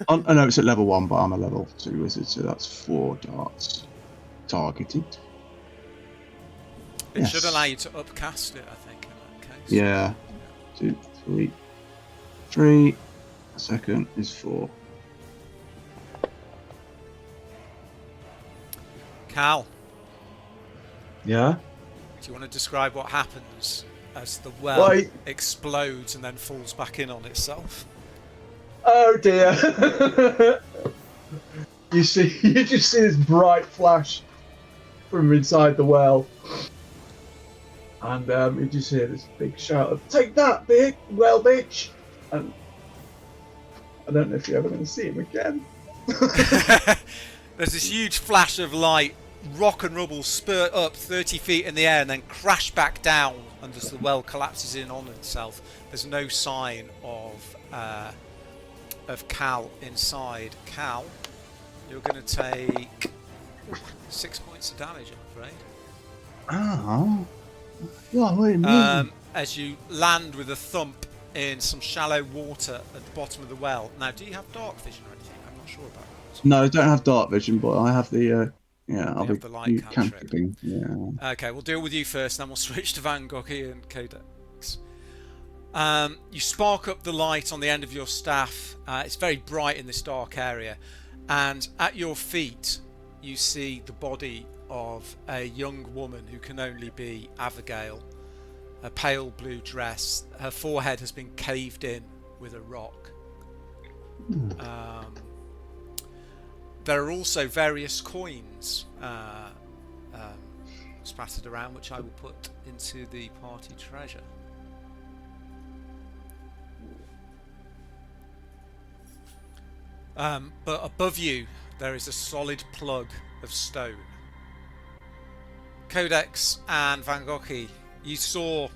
Oh no, it's at level 1, but I'm a level 2 wizard, so that's 4 darts targeted. It should allow you to upcast it, I think, in that case. Yeah. 2, 3. 3. Second is 4. Cal, Yeah? do you want to describe what happens as the well Why? explodes and then falls back in on itself? Oh dear. You just see this bright flash from inside the well. And you just hear this big shout of, "Take that, big well, bitch!" And I don't know if you're ever going to see him again. There's this huge flash of light, rock and rubble spurt up 30 feet in the air and then crash back down, and as the well collapses in on itself, there's no sign of Cal inside. Cal, you're going to take 6 points of damage, I'm afraid. Oh. Well, what do you mean? As you land with a thump in some shallow water at the bottom of the well. Now, do you have dark vision or anything? I'm not sure about that. No, I don't have dark vision, but I have the I'll be the light cantrip. Yeah. Okay, we'll deal with you first, then we'll switch to Van Gogh and Codex. You spark up the light on the end of your staff. It's very bright in this dark area, and at your feet you see the body of a young woman who can only be Avigail. A pale blue dress. Her forehead has been caved in with a rock. There are also various coins spattered around, which I will put into the party treasure. But above you there is a solid plug of stone. Codex and Van Gogh, you saw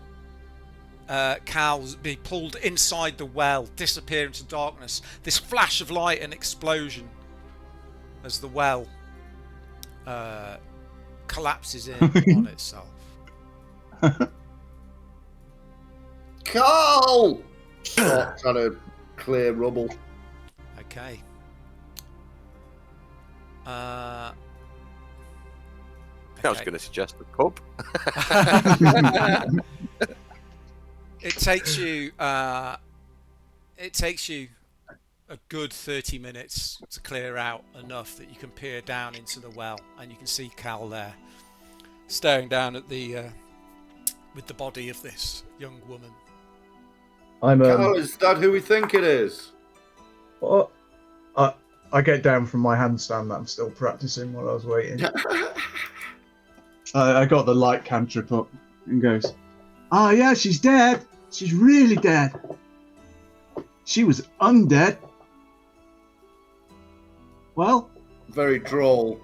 Cal be pulled inside the well, disappear into darkness. This flash of light and explosion as the well collapses in on itself. Carl! Trying to clear rubble. Okay. I was going to suggest the pub. It takes you. It takes you a good 30 minutes to clear out enough that you can peer down into the well, and you can see Cal there, staring down at the with the body of this young woman. Cal, is that who we think it is? What? I get down from my handstand that I'm still practicing while I was waiting. I got the light cantrip up and goes, "Oh yeah, she's dead. She's really dead. She was undead." Well, very droll.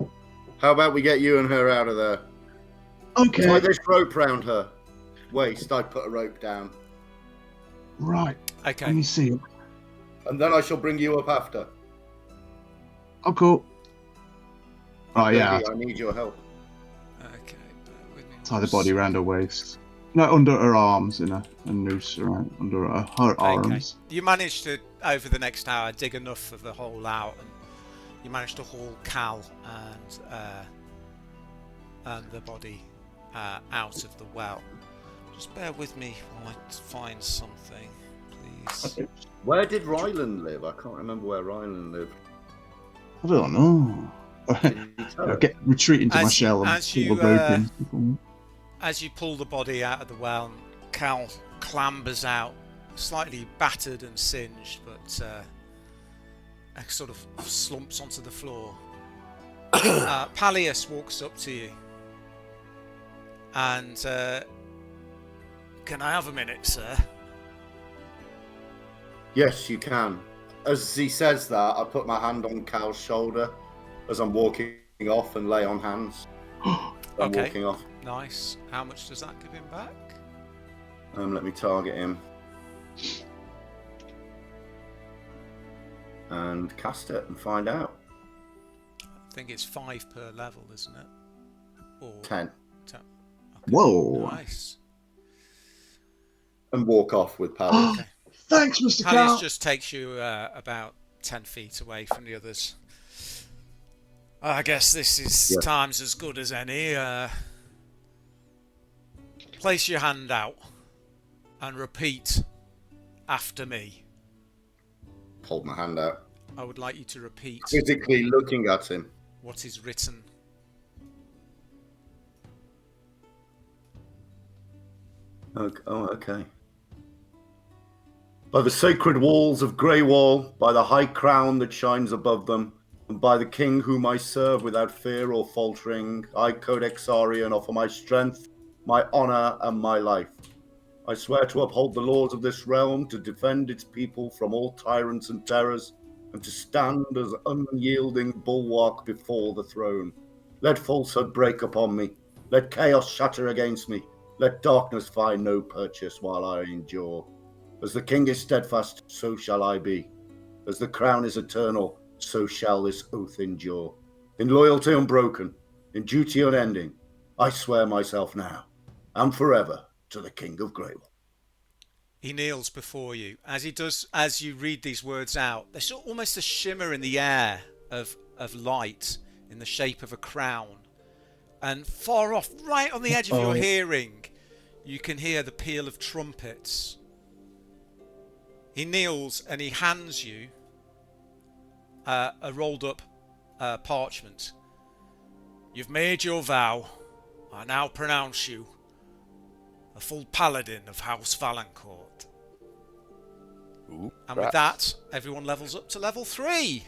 How about we get you and her out of there? Okay. Tie this rope round her waist. I put a rope down. Right. Okay. Let me see. And then I shall bring you up after. Oh, cool. Oh, yeah. Baby, I need your help. Okay. With me Tie the body around her waist. No, under her arms in a noose around under her arms. You managed to, over the next hour, dig enough of the hole out, and you managed to haul Cal and the body out of the well. Just bear with me while I find something, please. Where did Ryland live? I can't remember where Ryland lived. I don't know. I get retreating to my shell and pull the rope in. As you pull the body out of the well, Cal clambers out, slightly battered and singed, but sort of slumps onto the floor. Pallius walks up to you and, "Can I have a minute, sir?" Yes, you can. As he says that, I put my hand on Cal's shoulder as I'm walking off and lay on hands. I'm walking off. Nice. How much does that give him back? Let me target him. And cast it and find out. I think it's 5 per level, isn't it? Or 10. Okay. Whoa. Nice. And walk off with Pallius. Okay. Thanks, Mr. Pallius Cal. just takes you about 10 feet away from the others. I guess this is time's as good as any. Place your hand out and repeat after me. Hold my hand out. I would like you to repeat Physically looking at him. what is written. Okay. By the sacred walls of Greywall, by the high crown that shines above them, and by the king whom I serve without fear or faltering, I, Kodexarion, offer my strength, my honor, and my life. I swear to uphold the laws of this realm, to defend its people from all tyrants and terrors, and to stand as unyielding bulwark before the throne. Let falsehood break upon me. Let chaos shatter against me. Let darkness find no purchase while I endure. As the king is steadfast, so shall I be. As the crown is eternal, so shall this oath endure. In loyalty unbroken, in duty unending, I swear myself now and forever to the King of Greywall. He kneels before you. As he does, as you read these words out, there's almost a shimmer in the air of light in the shape of a crown. And far off, right on the edge of your hearing, you can hear the peal of trumpets. He kneels and he hands you a rolled up parchment. You've made your vow. I now pronounce you a full paladin of House Valancourt. Ooh, and with that, everyone levels up to level 3.